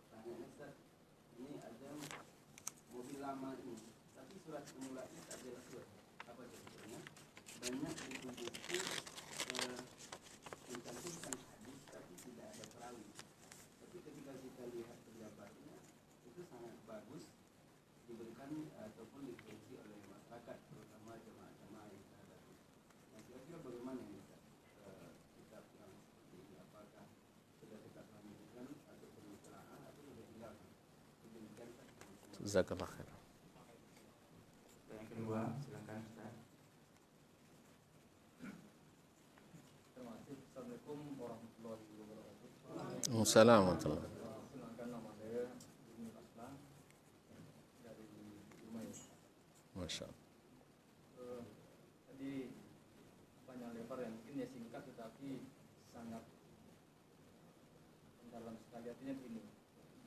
Pertanyaannya Ustaz, ini ada mobil lama ini, tapi surat pemulanya tak jelas surat. Apa sebetulnya? Banyak buku-buku mencantumkan hadis tapi tidak ada perawi. Tapi ketika kita lihat pendapat,nya itu sangat bagus diberikan ataupun dikritik oleh masyarakat, terutama jemaah-jemaah yang terhadap. Nah, kira-kira bagaimana ini Ustaz? Kita kurang seperti ini, apakah sudah kita lanjutkan ataupun ditelaah atau sudah tinggalkan? Demikian Ustaz. Jazakallah khair. Yang kedua, silakan Ustaz. Terima kasih. Assalamualaikum warahmatullahi wabarakatuh. Assalamualaikum. Perkenalkan, nama saya Ibnu Aslan dari Dumai. Masya Allah. Tadi panjang lebar yang mungkin ya singkat tetapi sangat dalam sekali. Artinya begini,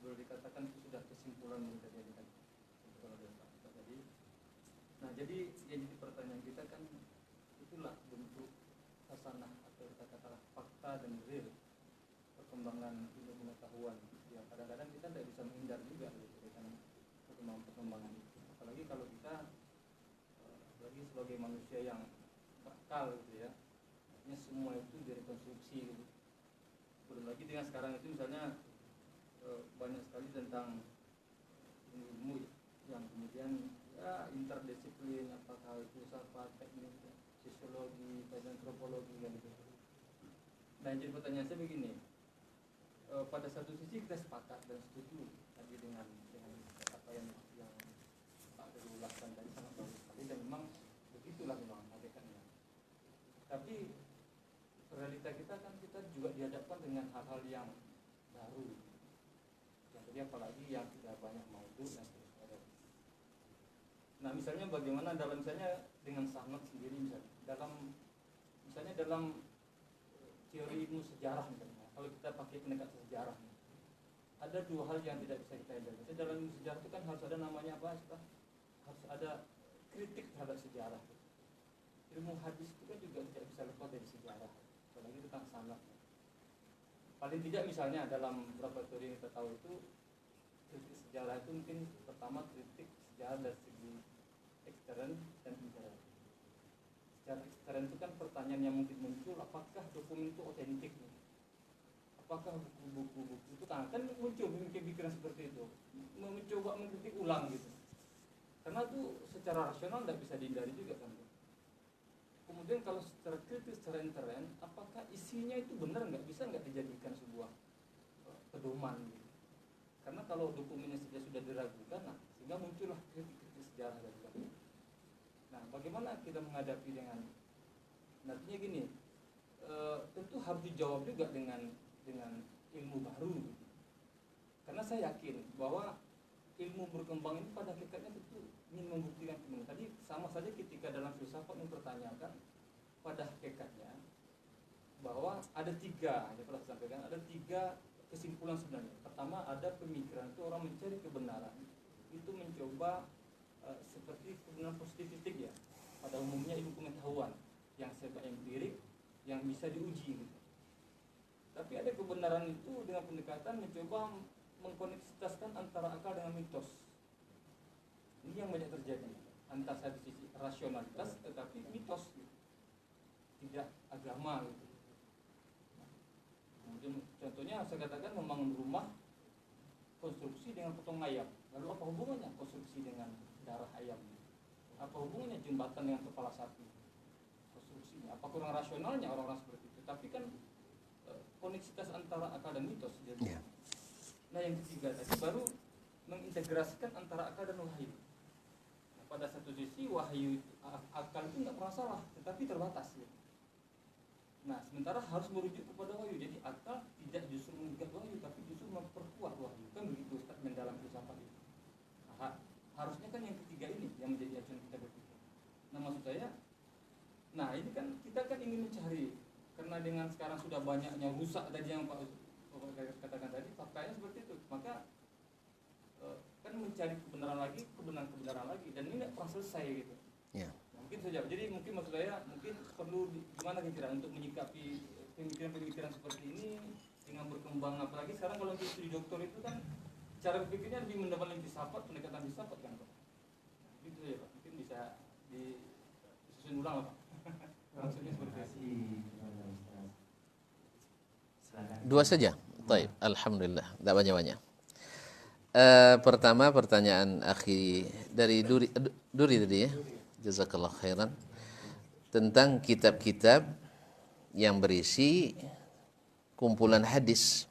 boleh dikatakan itu sudah kesimpulan yang terjadi kan, kesimpulan oleh Pak Ustaz tadi. Nah, jadi yang jadi pertanyaan kita kan itulah bentuk hasanah atau katakanlah fakta dan real perkembangan ilmu pengetahuan yang kadang-kadang kita tidak bisa menghindar juga dengan perkembangan itu. Apalagi kalau kita lagi sebagai manusia yang bakal gitu ya, artinya semua itu direkonstruksi gitu. Belum lagi dengan sekarang itu misalnya banyak sekali tentang ilmu yang kemudian ya interdisiplin, apakah itu filsafat, teknik, sosiologi, antropologi kan gitu. Nah, jadi pertanyaan saya begini, pada satu sisi kita sepakat dan setuju tadi dengan apa yang Pak Teguh ulaskan tadi sangat bagus sekali dan memang begitulah memang hakikatnya. Tapi realita kita kan kita juga dihadapkan dengan hal-hal yang baru, yang tadi apalagi yang tidak banyak maudhu dan sebagainya. Nah, misalnya bagaimana dalam misalnya dengan sanad sendiri misalnya dalam teori ilmu sejarah misalnya, kalau kita pakai pendekatan sejarah, ada dua hal yang tidak bisa kita hindari. Misalnya dalam ilmu sejarah itu kan harus ada namanya apa? Harus ada kritik terhadap sejarah. Ilmu hadis itu kan juga tidak bisa lepas dari sejarah, apalagi tentang sanad. Paling tidak misalnya dalam beberapa teori yang kita tahu itu kritik sejarah itu mungkin pertama kritik sejarah dari segi ekstern dan intern. Secara ekstern itu kan pertanyaan yang mungkin muncul, apakah dokumen itu otentik? Apakah buku-buku itu kan muncul pemikiran seperti itu, mencoba mengkritik ulang gitu. Karena itu secara rasional tidak bisa dihindari juga kan. Kemudian kalau secara kritis, secara intern, apakah isinya itu benar bisa nggak dijadikan sebuah pedoman gitu. Karena kalau dokumennya sudah diragukan, nah sehingga muncullah kritik sejarah dari itu. Nah, bagaimana kita menghadapi dengan nantinya gini, tentu harus dijawab juga dengan ilmu baru gitu. Karena saya yakin bahwa ilmu berkembang ini pada hakikatnya tentu ingin membuktikan kebenaran. Tadi sama saja ketika dalam filsafat mempertanyakan pada hakikatnya bahwa ada tiga, yang pernah saya sampaikan, ada tiga kesimpulan sebenarnya. Pertama, ada pemikiran itu orang mencari kebenaran itu mencoba seperti kebenaran positivistik ya, pada umumnya ilmu pengetahuan yang serba empirik yang bisa diuji gitu. Tapi ada kebenaran itu dengan pendekatan mencoba mengkoneksitaskan antara akal dengan mitos. Ini yang banyak terjadi antara satu sisi rasionalitas tetapi mitos gitu. Tidak agama gitu. Kemudian contohnya saya katakan membangun rumah konstruksi dengan potong ayam. Lalu apa hubungannya konstruksi dengan darah ayam? Apa hubungannya jembatan dengan kepala sapi? Konstruksinya apa kurang rasionalnya orang-orang seperti itu? Tapi kan koneksitas antara akal dan mitos jadi. Nah, yang ketiga tadi baru mengintegrasikan antara akal dan wahyu. Nah, pada satu sisi wahyu akal itu nggak pernah salah, tetapi terbatas. Ya. Nah, sementara harus merujuk kepada wahyu. Jadi akal tidak justru menggugat wahyu, tapi justru memperkuat wahyu. Kan begitu statement dalam filsafat itu. Nah, harusnya kan yang ketiga ini yang menjadi acuan kita berpikir. Nah, maksud saya, nah ini kan kita kan ingin mencari, karena dengan sekarang sudah banyaknya rusak tadi yang Pak katakan tadi, faktanya seperti itu. Maka kan mencari kebenaran lagi, kebenaran lagi, dan ini nggak pernah selesai gitu. Ya. Mungkin saja. Jadi mungkin maksud saya mungkin perlu gimana kira untuk menyikapi pemikiran-pemikiran seperti ini dengan berkembang, apalagi sekarang kalau untuk studi doktor itu kan cara berpikirnya lebih mendapatkan filsafat, pendekatan filsafat kan Pak. Itu saja Pak. Mungkin bisa disusun ulang lah Pak. Maksudnya seperti itu. Dua saja. Baik, alhamdulillah. Tidak banyak-banyak. Pertama pertanyaan akhi dari Duri tadi ya. Jazakallah khairan. Tentang kitab-kitab yang berisi kumpulan hadis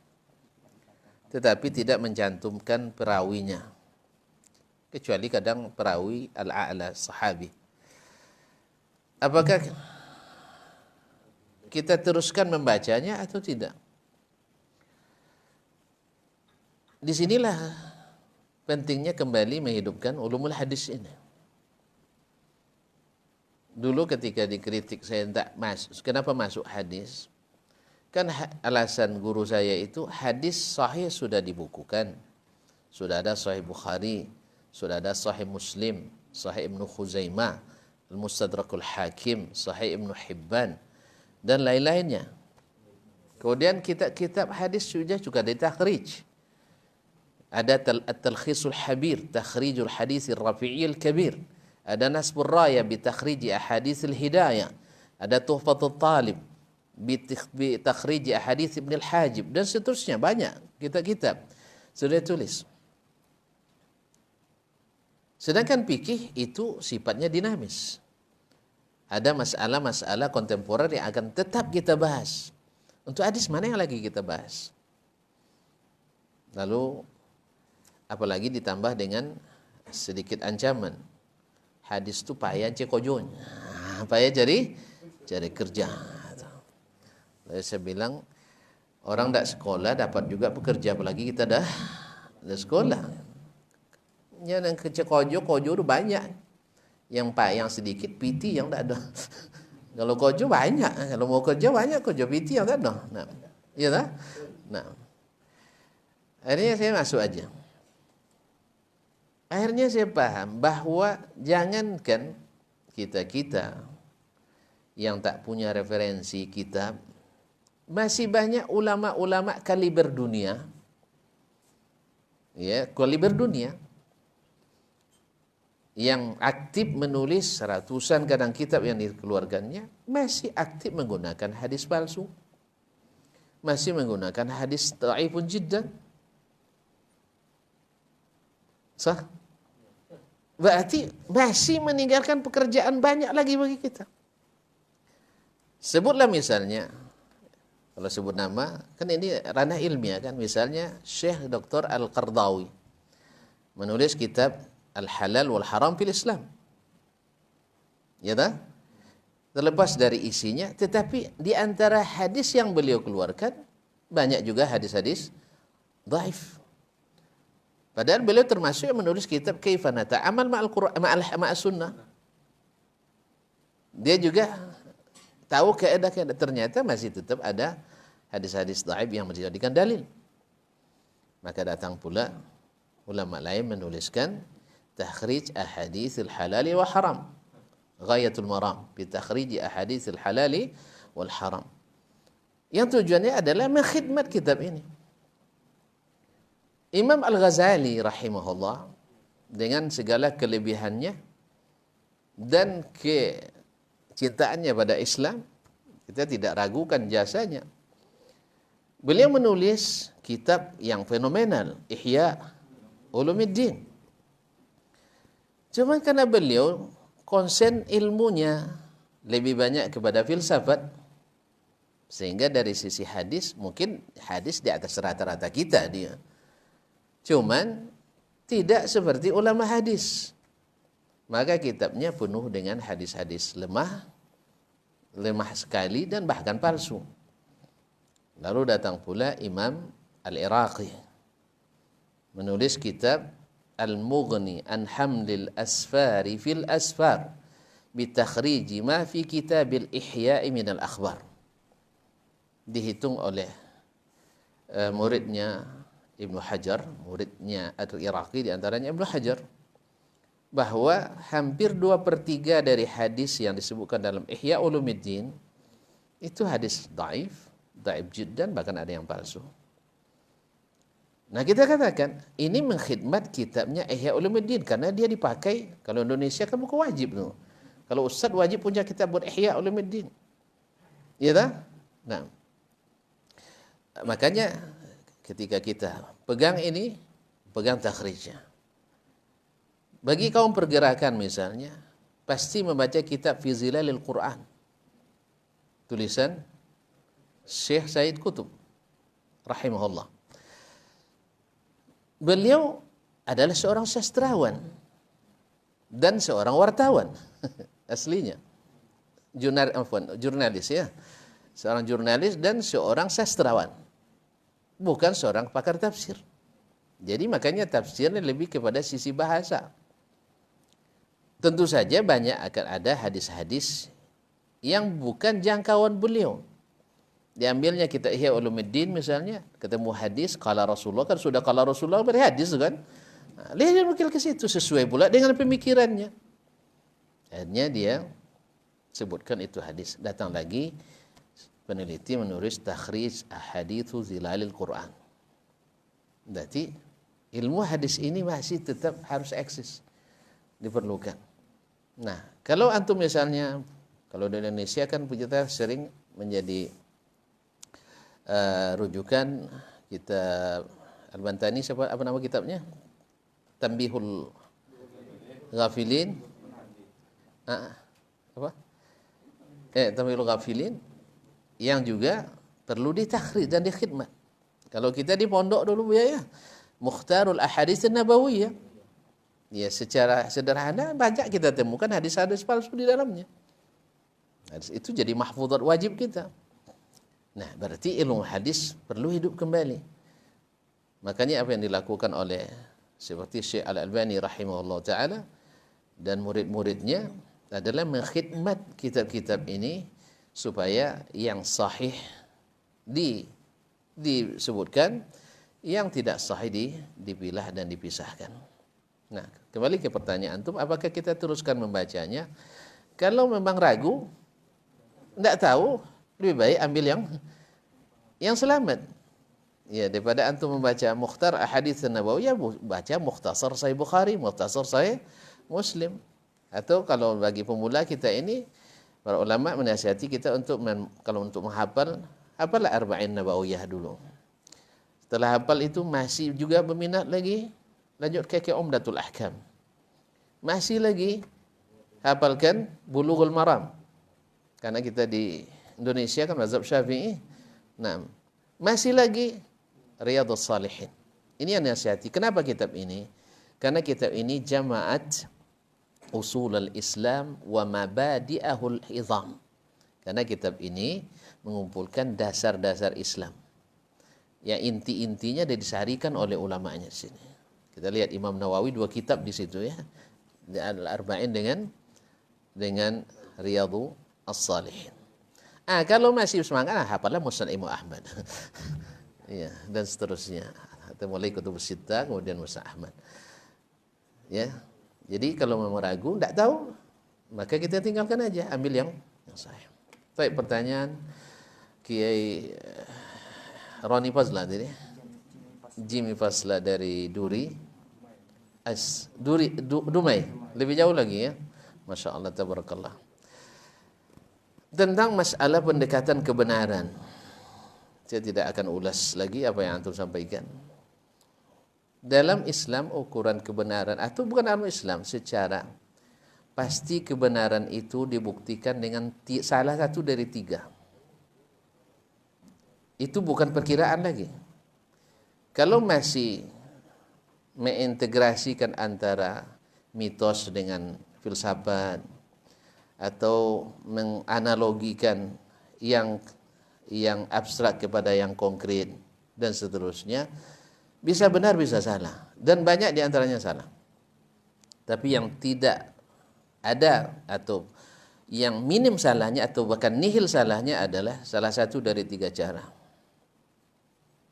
tetapi tidak mencantumkan perawinya. Kecuali kadang perawi al-a'la sahabi. Apakah kita teruskan membacanya atau tidak? Disinilah pentingnya kembali menghidupkan ulumul hadis ini. Dulu ketika dikritik saya tidak masuk, kenapa masuk hadis? Kan alasan guru saya itu hadis sahih sudah dibukukan. Sudah ada Sahih Bukhari, sudah ada Sahih Muslim, Sahih Ibnu Khuzaimah, Al-Mustadrakul Hakim, Sahih Ibnu Hibban, dan lain-lainnya. Kemudian kitab-kitab hadis juga ditakhrij. Ada At-Talkhisul Habir, Takhrijul Hadithir Rafi'il Kabir. Ada Nasbur Raya bi takhriji Ahaditsil Hidayah. Ada Tuhfatul Talib bi takhriji Ahadits Ibn Al-Hajib, dan seterusnya banyak kitab-kitab sudah tulis. Sedangkan fikih itu sifatnya dinamis. Ada masalah-masalah kontemporer yang akan tetap kita bahas. Untuk hadis mana yang lagi kita bahas? Lalu apalagi ditambah dengan sedikit ancaman. Hadis itu payah cekojon. Payah cari kerja. Lalu saya bilang orang tidak sekolah dapat juga bekerja, apalagi kita dah sekolah. Yang cekojo itu banyak. Yang sedikit piti yang tidak ada. Kalau kojo banyak, kalau mau kerja banyak, kojo piti yang tidak ada. Nah, iya tak? Nah, akhirnya saya masuk aja. Akhirnya saya paham bahwa jangankan kita yang tak punya referensi kitab, masih banyak ulama-ulama kaliber dunia, ya, kaliber dunia, yang aktif menulis ratusan kadang kitab yang dikeluarkannya, masih aktif menggunakan hadis palsu, masih menggunakan hadis dhaifun jiddan. Sah? Berarti masih meninggalkan pekerjaan banyak lagi bagi kita. Sebutlah misalnya, kalau sebut nama, kan ini ranah ilmiah kan, misalnya Syekh Dr. Al-Qardawi menulis kitab Al-Halal wal Haram fil Islam. Ya tak? Terlepas dari isinya, tetapi di antara hadis yang beliau keluarkan, banyak juga hadis-hadis dhaif. Padahal beliau termasuk yang menulis kitab Kaifa Nata'amal ma'al Qur'an ma'as Sunnah. Dia juga tahu keadaan, ternyata masih tetap ada hadis-hadis dhaif yang menjadikan dalil. Maka datang pula ulama lain menuliskan takhrij ahaditsil halali wa haram. Ghayatul maram bi takhrij ahaditsil halali wal haram. Yang tujuannya adalah mengkhidmat kitab ini. Imam Al-Ghazali rahimahullah dengan segala kelebihannya dan kecintaannya pada Islam, kita tidak ragukan jasanya. Beliau menulis kitab yang fenomenal, Ihya Ulumuddin. Cuma karena beliau konsen ilmunya lebih banyak kepada filsafat, sehingga dari sisi hadis, mungkin hadis di atas rata-rata kita dia. Cuman tidak seperti ulama hadis. Maka kitabnya penuh dengan hadis-hadis lemah sekali dan bahkan palsu. Lalu datang pula Imam Al-Iraqi menulis kitab Al-Mughni an Hamlil Asfari fil Asfar bi takhriji ma fi kitabil Ihya'i min al-akhbar. Dihitung oleh muridnya Ibnu Hajar, muridnya Al-Iraqi di antaranya Ibnu Hajar, bahwa hampir 2/3 dari hadis yang disebutkan dalam Ihya Ulumuddin itu hadis dhaif jiddan, bahkan ada yang palsu. Nah, kita katakan ini mengkhidmat kitabnya Ihya Ulumuddin karena dia dipakai, kalau Indonesia kan buku wajib tuh. Kalau ustaz wajib punya kitab buat Ihya Ulumuddin. Ya tak? Nah, makanya ketika kita pegang ini, pegang takhrijnya. Bagi kaum pergerakan misalnya, pasti membaca kitab Fi Zilalil Quran, tulisan Syekh Said Qutb rahimahullah. Beliau adalah seorang sastrawan dan seorang wartawan aslinya. Jurnalis ya. Seorang jurnalis dan seorang sastrawan. Bukan seorang pakar tafsir. Jadi makanya tafsirnya lebih kepada sisi bahasa. Tentu saja banyak akan ada hadis-hadis yang bukan jangkauan beliau. Diambilnya kita Ihya Ulumuddin misalnya, ketemu hadis qala Rasulullah, kan sudah qala Rasulullah berhadis kan. Nah, dia mungkin ke situ sesuai pula dengan pemikirannya. Akhirnya dia sebutkan itu hadis. Datang lagi peneliti menulis takhrij ahaditsu zilalil Quran. Berarti ilmu hadis ini masih tetap harus eksis, diperlukan. Nah, kalau antum misalnya, kalau di Indonesia kan kita sering menjadi rujukan kitab Al-Bantani, apa nama kitabnya? Tanbihul Ghafilin. Tanbihul Ghafilin yang juga perlu ditakhrij dan dikhidmat. Kalau kita di pondok dulu ya, Mukhtarul Ahadits Nabawiyah. Ya, secara sederhana banyak kita temukan hadis-hadis palsu di dalamnya. Hadis itu jadi mahfuzat wajib kita. Nah, berarti ilmu hadis perlu hidup kembali. Makanya apa yang dilakukan oleh seperti Syekh Al-Albani rahimahullah ta'ala dan murid-muridnya adalah mengkhidmat kitab-kitab ini supaya yang sahih disebutkan, yang tidak sahih dipilah dan dipisahkan. Nah, kembali ke pertanyaan antum, apakah kita teruskan membacanya? Kalau memang ragu, tidak tahu, lebih baik ambil yang selamat. Ya, daripada antum membaca Mukhtar Ahadits Nabawiyah, baca Mukhtasar Sahih Bukhari, Mukhtasar Sahih Muslim. Atau kalau bagi pemula kita ini, para ulama menasihati kita untuk kalau untuk menghafal, hafalah Arba'in Nabawiyah dulu. Setelah hafal itu masih juga berminat lagi, lanjut ke Umdatul Ahkam. Masih lagi hafalkan Bulughul Maram. Karena kita di Indonesia kan mazhab Syafi'i. Nah, masih lagi Riyadhus Shalihin. Ini yang nasihati. Kenapa kitab ini? Karena kitab ini jama'at usulul Islam wa mabadi'ahul izam. Karena kitab ini mengumpulkan dasar-dasar Islam. Yang inti-intinya disaharikan oleh ulamanya sini. Kita lihat Imam Nawawi 2 kitab di situ ya. Al-Arba'in dengan Riyadhus Shalihin. Kalau masih semangat, hafalah Musnad Imam Ahmad. Ya, dan seterusnya. Atau mulai Kutubus Sittah, kemudian Musnad Ahmad. Ya. Jadi kalau memang ragu, tidak tahu, maka kita tinggalkan aja, ambil yang sahih. Baik, pertanyaan Kiai Roni Fazla tadi. Jimmy Fazla dari Dumai. Lebih jauh lagi ya. Masya Allah, tabarakallah. Tentang masalah pendekatan kebenaran, saya tidak akan ulas lagi apa yang antum sampaikan. Dalam Islam ukuran kebenaran, atau bukan dalam Islam, secara pasti kebenaran itu dibuktikan dengan salah satu dari 3. Itu bukan perkiraan lagi. Kalau masih mengintegrasikan antara mitos dengan filsafat, atau menganalogikan yang abstrak kepada yang konkret dan seterusnya, bisa benar bisa salah, dan banyak di antaranya salah. Tapi yang tidak ada atau yang minim salahnya atau bahkan nihil salahnya adalah salah satu dari 3 cara.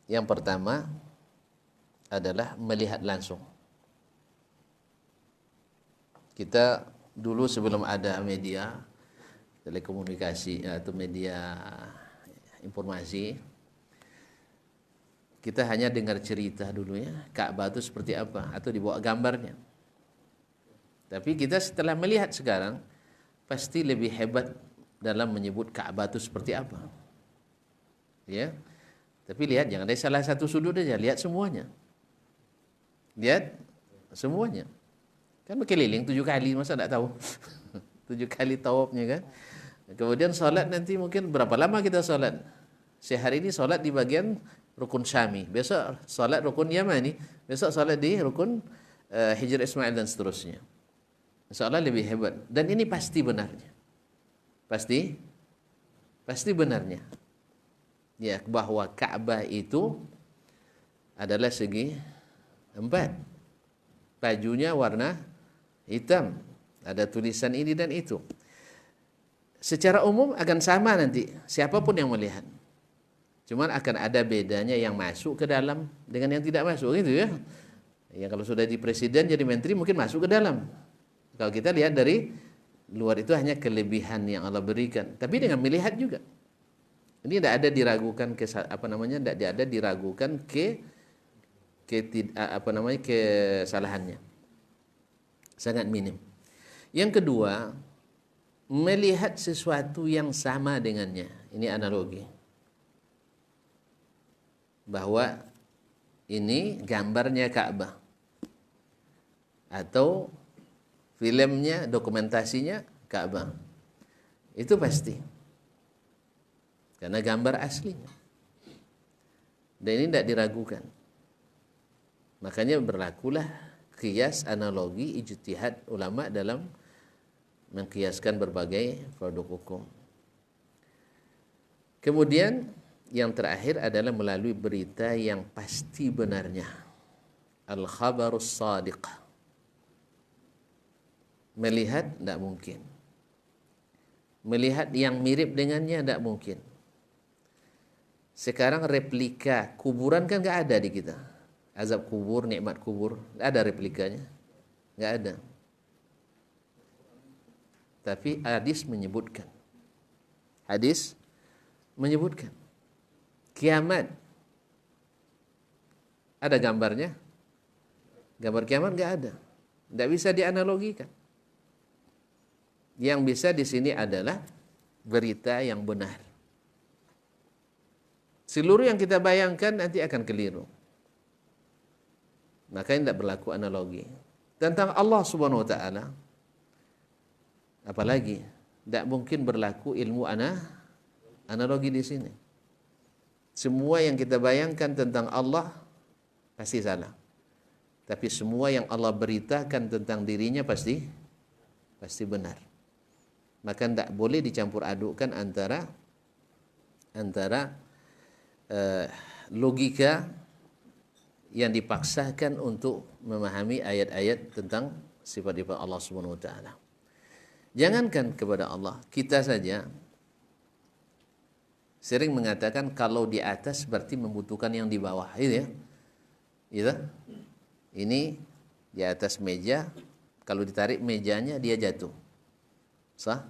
Yang pertama, adalah melihat langsung. Kita dulu sebelum ada media telekomunikasi atau media informasi, kita hanya dengar cerita dulu ya, Ka'bah itu seperti apa, atau dibawa gambarnya. Tapi kita setelah melihat sekarang, pasti lebih hebat dalam menyebut Ka'bah itu seperti apa. Ya. Tapi lihat, jangan dari salah satu sudut aja, lihat semuanya. Lihat semuanya. Kan berkeliling 7 kali, masa tak tahu? 7 kali tawafnya kan. Kemudian sholat nanti mungkin berapa lama kita sholat? Sehari ini sholat di bagian rukun Syami, besok sholat rukun Yamani, besok sholat di rukun Hijr Ismail dan seterusnya. Insya-Allah lebih hebat. Dan ini pasti benarnya. Pasti benarnya. Ya, bahwa Ka'bah itu adalah segi 4. Bajunya warna hitam. Ada tulisan ini dan itu. Secara umum akan sama nanti, siapapun yang melihat. Cuman akan ada bedanya yang masuk ke dalam dengan yang tidak masuk, gitu ya. Yang kalau sudah di presiden jadi menteri mungkin masuk ke dalam. Kalau kita lihat dari luar itu hanya kelebihan yang Allah berikan. Tapi dengan melihat juga. Ini tidak ada diragukan tidak ada diragukan kesalahannya. Sangat minim. Yang kedua, melihat sesuatu yang sama dengannya. Ini analogi. Bahwa ini gambarnya Ka'bah atau filmnya, dokumentasinya Ka'bah. Itu pasti. Karena gambar aslinya. Dan ini tidak diragukan. Makanya berlakulah qiyas, analogi, ijtihad ulama dalam mengkiaskan berbagai produk hukum. Kemudian yang terakhir adalah melalui berita yang pasti benarnya. Al-khabarus sadiq. Melihat tidak mungkin. Melihat yang mirip dengannya tidak mungkin. Sekarang replika kuburan kan nggak ada di kita. Azab kubur, nikmat kubur, nggak ada replikanya. Nggak ada. Tapi hadis menyebutkan. Hadis menyebutkan. Kiamat. Ada gambarnya? Gambar kiamat nggak ada. Nggak bisa dianalogikan. Yang bisa di sini adalah berita yang benar. Seluruh yang kita bayangkan nanti akan keliru. Makanya tidak berlaku analogi. Tentang Allah Subhanahu wa taala, apalagi tidak mungkin berlaku ilmu analogi di sini. Semua yang kita bayangkan tentang Allah pasti salah. Tapi semua yang Allah beritakan tentang dirinya pasti benar. Maka tidak boleh dicampur adukkan antara logika yang dipaksakan untuk memahami ayat-ayat tentang sifat-sifat Allah Subhanahu wa taala. Jangankan kepada Allah, kita saja sering mengatakan kalau di atas berarti membutuhkan yang di bawah, gitu ya. Gitu. Ini di atas meja, kalau ditarik mejanya dia jatuh. Sah?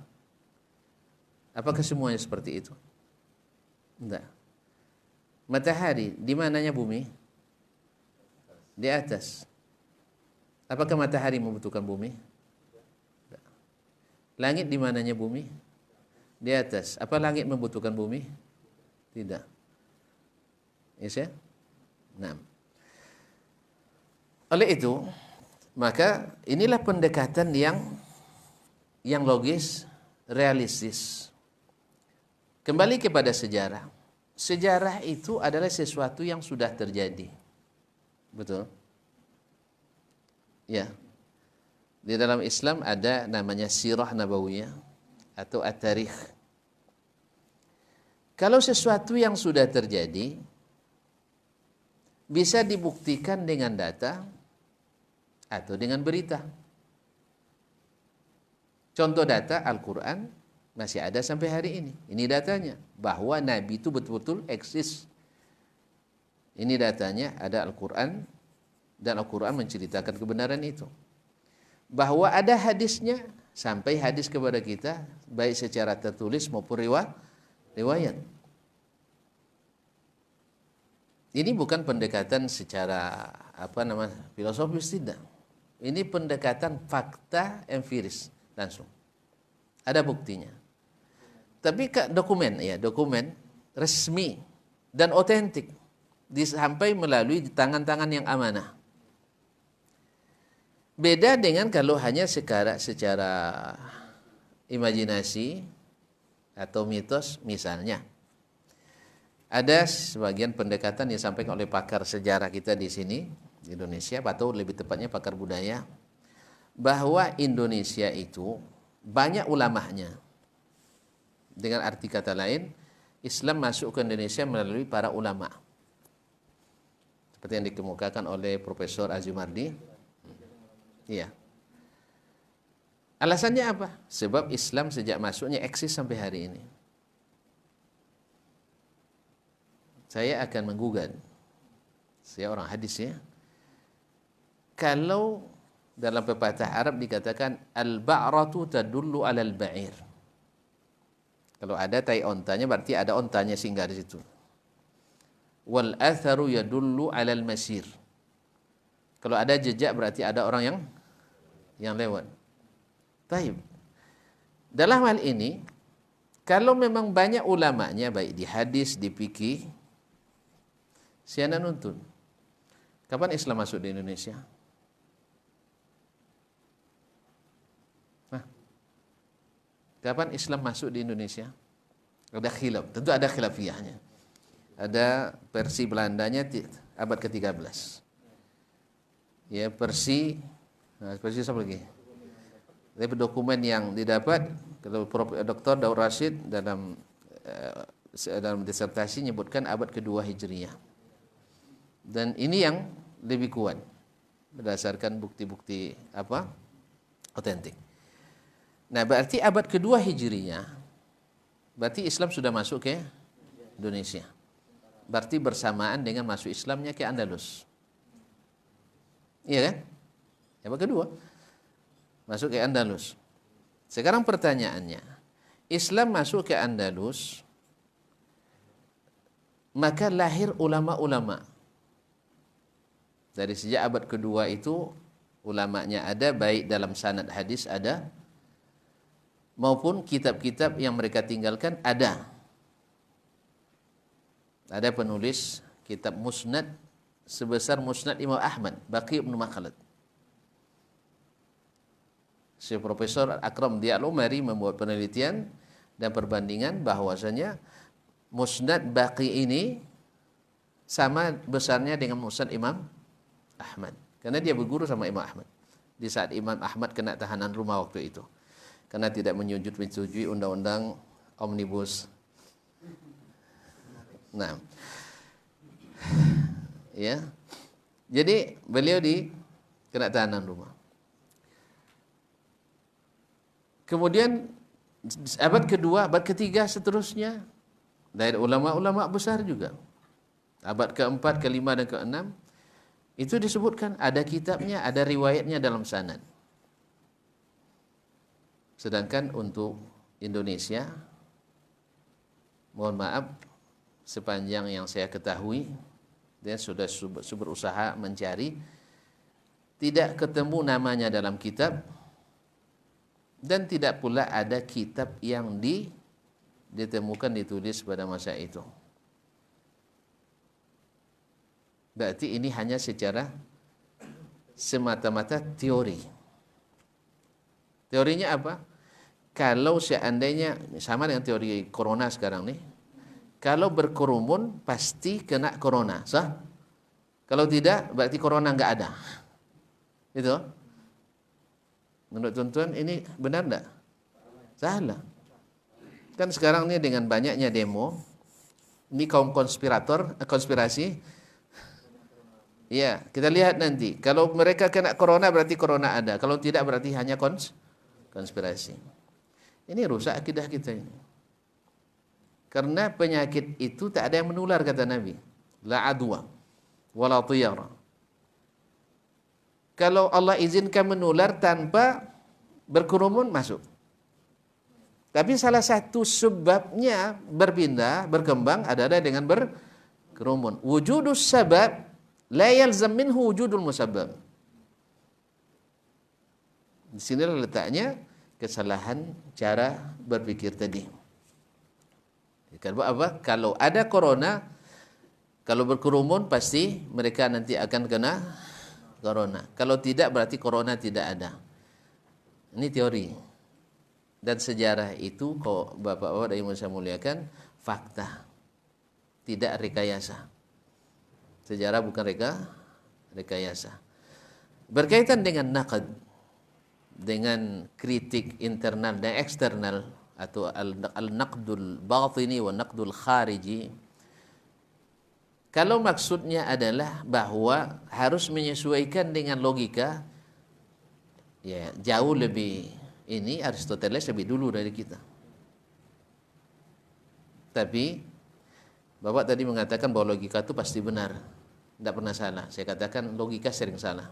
Apakah semuanya seperti itu? Enggak. Matahari, di mananya bumi? Di atas. Apakah matahari membutuhkan bumi? Enggak. Langit di mananya bumi? Di atas. Apa langit membutuhkan bumi? Tidak. Yes, ya? Nah. Oleh itu, maka inilah pendekatan yang logis, realistis. Kembali kepada sejarah. Sejarah itu adalah sesuatu yang sudah terjadi. Betul? Ya. Di dalam Islam ada namanya sirah nabawiyah atau at-tarikh. Kalau sesuatu yang sudah terjadi bisa dibuktikan dengan data atau dengan berita. Contoh data Al-Quran masih ada sampai hari ini. Ini datanya bahwa Nabi itu betul-betul eksis. Ini datanya ada Al-Quran Dan Al-Quran menceritakan kebenaran itu. Bahwa ada hadisnya, sampai hadis kepada kita, baik secara tertulis maupun riwayat. Ini bukan pendekatan secara filosofis, tidak. Ini pendekatan fakta empiris langsung. Ada buktinya. Tapi dokumen resmi dan otentik sampai melalui tangan-tangan yang amanah. Beda dengan kalau hanya secara imajinasi atau mitos misalnya. Ada sebagian pendekatan yang disampaikan oleh pakar sejarah kita di sini, di Indonesia, atau lebih tepatnya pakar budaya, bahwa Indonesia itu banyak ulamanya. Dengan arti kata lain, Islam masuk ke Indonesia melalui para ulama. Seperti yang dikemukakan oleh Profesor Azumardi. Iya. Alasannya apa? Sebab Islam sejak masuknya eksis sampai hari ini. Saya akan menggugat. Saya orang hadis ya. Kalau dalam pepatah Arab dikatakan al-ba'ratu tadullu 'alal ba'ir. Kalau ada tai ontanya berarti ada ontanya singgah di situ. Wal atharu yadullu 'alal masir. Kalau ada jejak berarti ada orang yang lewat. Baik. Dalam hal ini, kalau memang banyak ulamanya baik di hadis, di fikih, saya nuntun. Kapan Islam masuk di Indonesia? Kapan Islam masuk di Indonesia? Ada khilaf, tentu ada khilafiyahnya. Ada versi Belandanya abad ke-13. Ya, versi apa lagi? Tapi dokumen yang didapat, kalau Dr. Daud Rashid dalam disertasi menyebutkan abad kedua Hijriyah. Dan ini yang lebih kuat berdasarkan bukti-bukti otentik. Nah, berarti abad kedua Hijriyah, berarti Islam sudah masuk ke Indonesia. Berarti bersamaan dengan masuk Islamnya ke Andalus. Iya kan? Abad kedua masuk ke Andalus. Sekarang pertanyaannya, Islam masuk ke Andalus, maka lahir ulama-ulama. Dari sejak abad kedua itu ulamanya ada, baik dalam sanad hadis ada, maupun kitab-kitab yang mereka tinggalkan ada. Ada penulis kitab Musnad sebesar Musnad Imam Ahmad, Baqi ibn Makhlad. Si Profesor Akram Dia Al-Umari membuat penelitian dan perbandingan bahwasanya Musnad Baqi ini sama besarnya dengan Musnad Imam Ahmad. Karena dia berguru sama Imam Ahmad. Di saat Imam Ahmad kena tahanan rumah waktu itu. Karena tidak menyetujui undang-undang Omnibus. Nah. Ya. Jadi beliau kena tahanan rumah. Kemudian abad kedua, abad ketiga seterusnya dari ulama-ulama besar juga. Abad keempat, kelima dan keenam itu disebutkan ada kitabnya, ada riwayatnya dalam sanad. Sedangkan untuk Indonesia, mohon maaf, sepanjang yang saya ketahui dan sudah berusaha mencari, tidak ketemu namanya dalam kitab, dan tidak pula ada kitab yang ditemukan ditulis pada masa itu. Berarti ini hanya secara semata-mata teori. Teorinya apa? Kalau seandainya sama dengan teori corona sekarang nih, kalau berkerumun pasti kena corona, sah? Kalau tidak berarti corona nggak ada. Itu. Menurut tuan-tuan ini benar enggak? Salah. Kan sekarang ini dengan banyaknya demo, ini kaum konspirasi. Ya, kita lihat nanti. Kalau mereka kena corona berarti corona ada. Kalau tidak berarti hanya konspirasi. Ini rusak akidah kita ini. Karena penyakit itu tak ada yang menular kata Nabi. La adwa wala tiyara. Kalau Allah izinkan menular tanpa berkerumun, masuk. Tapi salah satu sebabnya berpindah, berkembang adalah dengan berkerumun. Wujudus sabab la yalzam minhu wujudul musabbab. Di sinilah letaknya kesalahan cara berpikir tadi. Kenapa? Apa? Kalau ada corona, kalau berkerumun pasti mereka nanti akan kena corona. Kalau tidak berarti corona tidak ada. Ini teori. Dan sejarah itu kok Bapak-bapak dan Ibu saya muliakan, fakta. Tidak rekayasa. Sejarah bukan rekayasa. Berkaitan dengan naqd, dengan kritik internal dan eksternal, atau al-naqdul batini wa naqdul khariji. Kalau maksudnya adalah bahwa harus menyesuaikan dengan logika, ya jauh lebih, ini Aristoteles lebih dulu dari kita. Tapi Bapak tadi mengatakan bahwa logika itu pasti benar, tidak pernah salah. Saya katakan logika sering salah.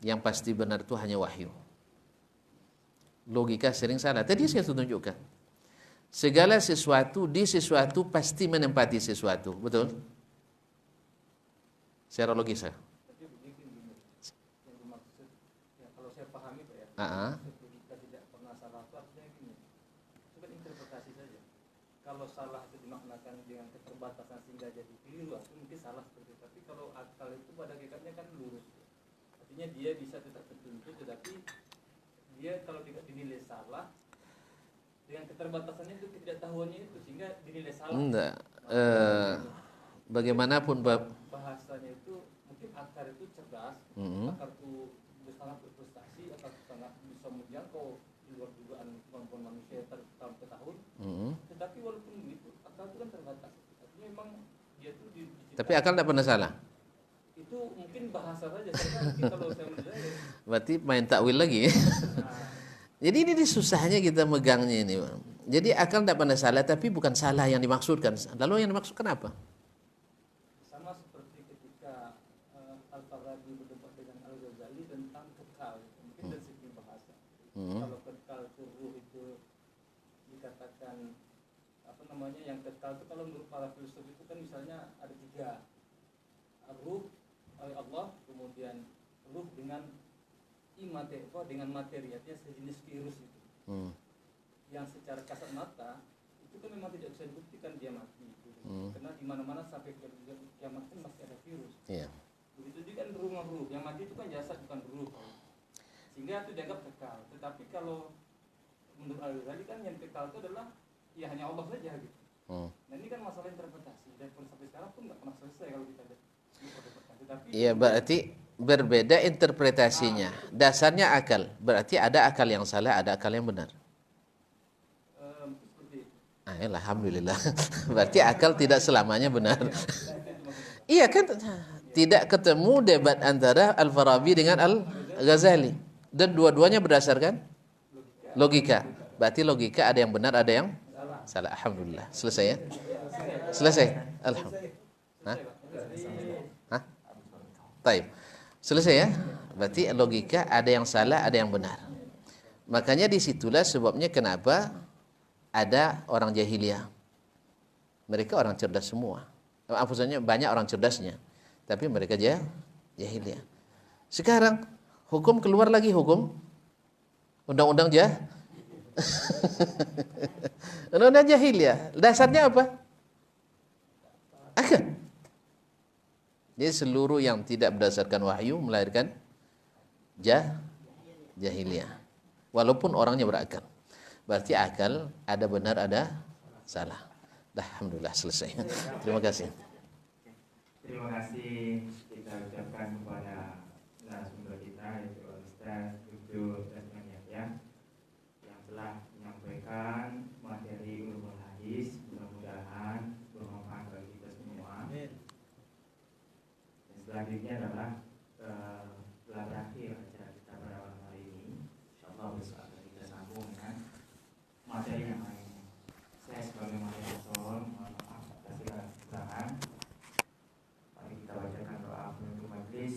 Yang pasti benar itu hanya wahyu. Logika sering salah. Tadi saya tunjukkan. Segala sesuatu di sesuatu pasti menempati sesuatu. Betul? Secara logis ya? Tapi begini, yang dimaksud, ya kalau saya pahami Pak ya, logika tidak pernah salah itu artinya gini, itu kan interpretasi saja. Kalau salah itu dimaknakan dengan keterbatasan sehingga jadi keliru, itu mungkin salah seperti itu. Tapi kalau akal itu pada hakikatnya kan lurus. Artinya dia bisa tetap tertuntut, tetapi dia kalau tidak dinilai salah, dengan keterbatasannya itu ketidaktahuannya itu sehingga dinilai salah. Enggak. Bagaimanapun Bahasanya itu mungkin akar itu cerdas, akar itu sangat berprestasi, akar itu sangat bisa menjangkau di luar dugaan kemampuan manusia tahun ke tahun. Tetapi walaupun begitu, akal itu kan terbatas. Artinya memang dia itu tapi akal tidak pernah salah. Itu mungkin bahasa saja. Mungkin kalau saya menilai. Berarti main takwil lagi. Jadi ini susahnya kita megangnya ini, Bang. Jadi akal tidak pernah salah, tapi bukan salah yang dimaksudkan. Lalu yang dimaksudkan apa? Sama seperti ketika Al-Farabi berdebat dengan Al-Ghazali tentang kekal, mungkin dari segi bahasa. Kalau kekal itu ruh itu dikatakan apa namanya, yang kekal itu kalau menurut para filsuf itu kan misalnya ada 3, ruh oleh Allah, kemudian ruh dengan dengan materi, artinya sejenis virus itu, yang secara kasat mata itu kan memang tidak bisa dibuktikan dia mati itu. Karena di mana-mana sampai ke kiamat kan masih ada virus. Begitu juga kan ruh yang mati itu kan jasad bukan ruh, sehingga itu dianggap kekal. Tetapi kalau menurut Al-Ghazali kan yang kekal itu adalah ya hanya Allah saja gitu. Nah ini kan masalah interpretasi, dan sampai sekarang pun nggak pernah selesai kalau kita lihat. Iya, berarti berbeda interpretasinya. Dasarnya akal. Berarti ada akal yang salah, ada akal yang benar. Alhamdulillah. Berarti akal tidak selamanya benar. Iya kan? Tidak ketemu debat antara Al-Farabi dengan Al-Ghazali. Dan dua-duanya berdasarkan logika. Berarti logika ada yang benar, ada yang salah. Alhamdulillah. Selesai ya? Selesai. Alhamdulillah. Taib. Selesai ya? Berarti logika ada yang salah, ada yang benar. Makanya disitulah sebabnya kenapa ada orang jahiliyah. Mereka orang cerdas semua. Maksudnya banyak orang cerdasnya, tapi mereka jahiliyah. Sekarang hukum keluar lagi, hukum undang-undang undang-undang jahiliyah. Dasarnya apa? Akal. Jadi seluruh yang tidak berdasarkan wahyu melahirkan jahiliyah. Walaupun orangnya berakal. Berarti akal ada benar, ada salah. Alhamdulillah selesai. Terima kasih. Terima kasih kita ucapkan kepada narasumber kita, yaitu Ustaz Abdul Rahman Yahya, yang telah menyampaikan materi ulumul hadis. Mudah-mudahan bermanfaat bagi kita semua. Selanjutnya adalah telah berakhir acara kita pada malam hari ini. Insyaallah besok akan kita sambung dengan materi yang lainnya. Saya sebagai moderator mohon maaf atas segala kekurangan. Mari kita bacakan doa penutup majelis.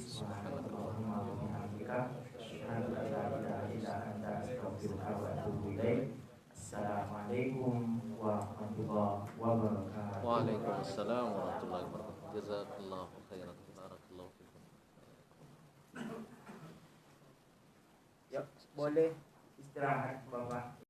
Assalamualaikum warahmatullahi wabarakatuh. Waalaikumsalam warahmatullahi wabarakatuh. Jazakallahu khairan. Barakallahu fikum. Yuk, boleh istirahat Bapak.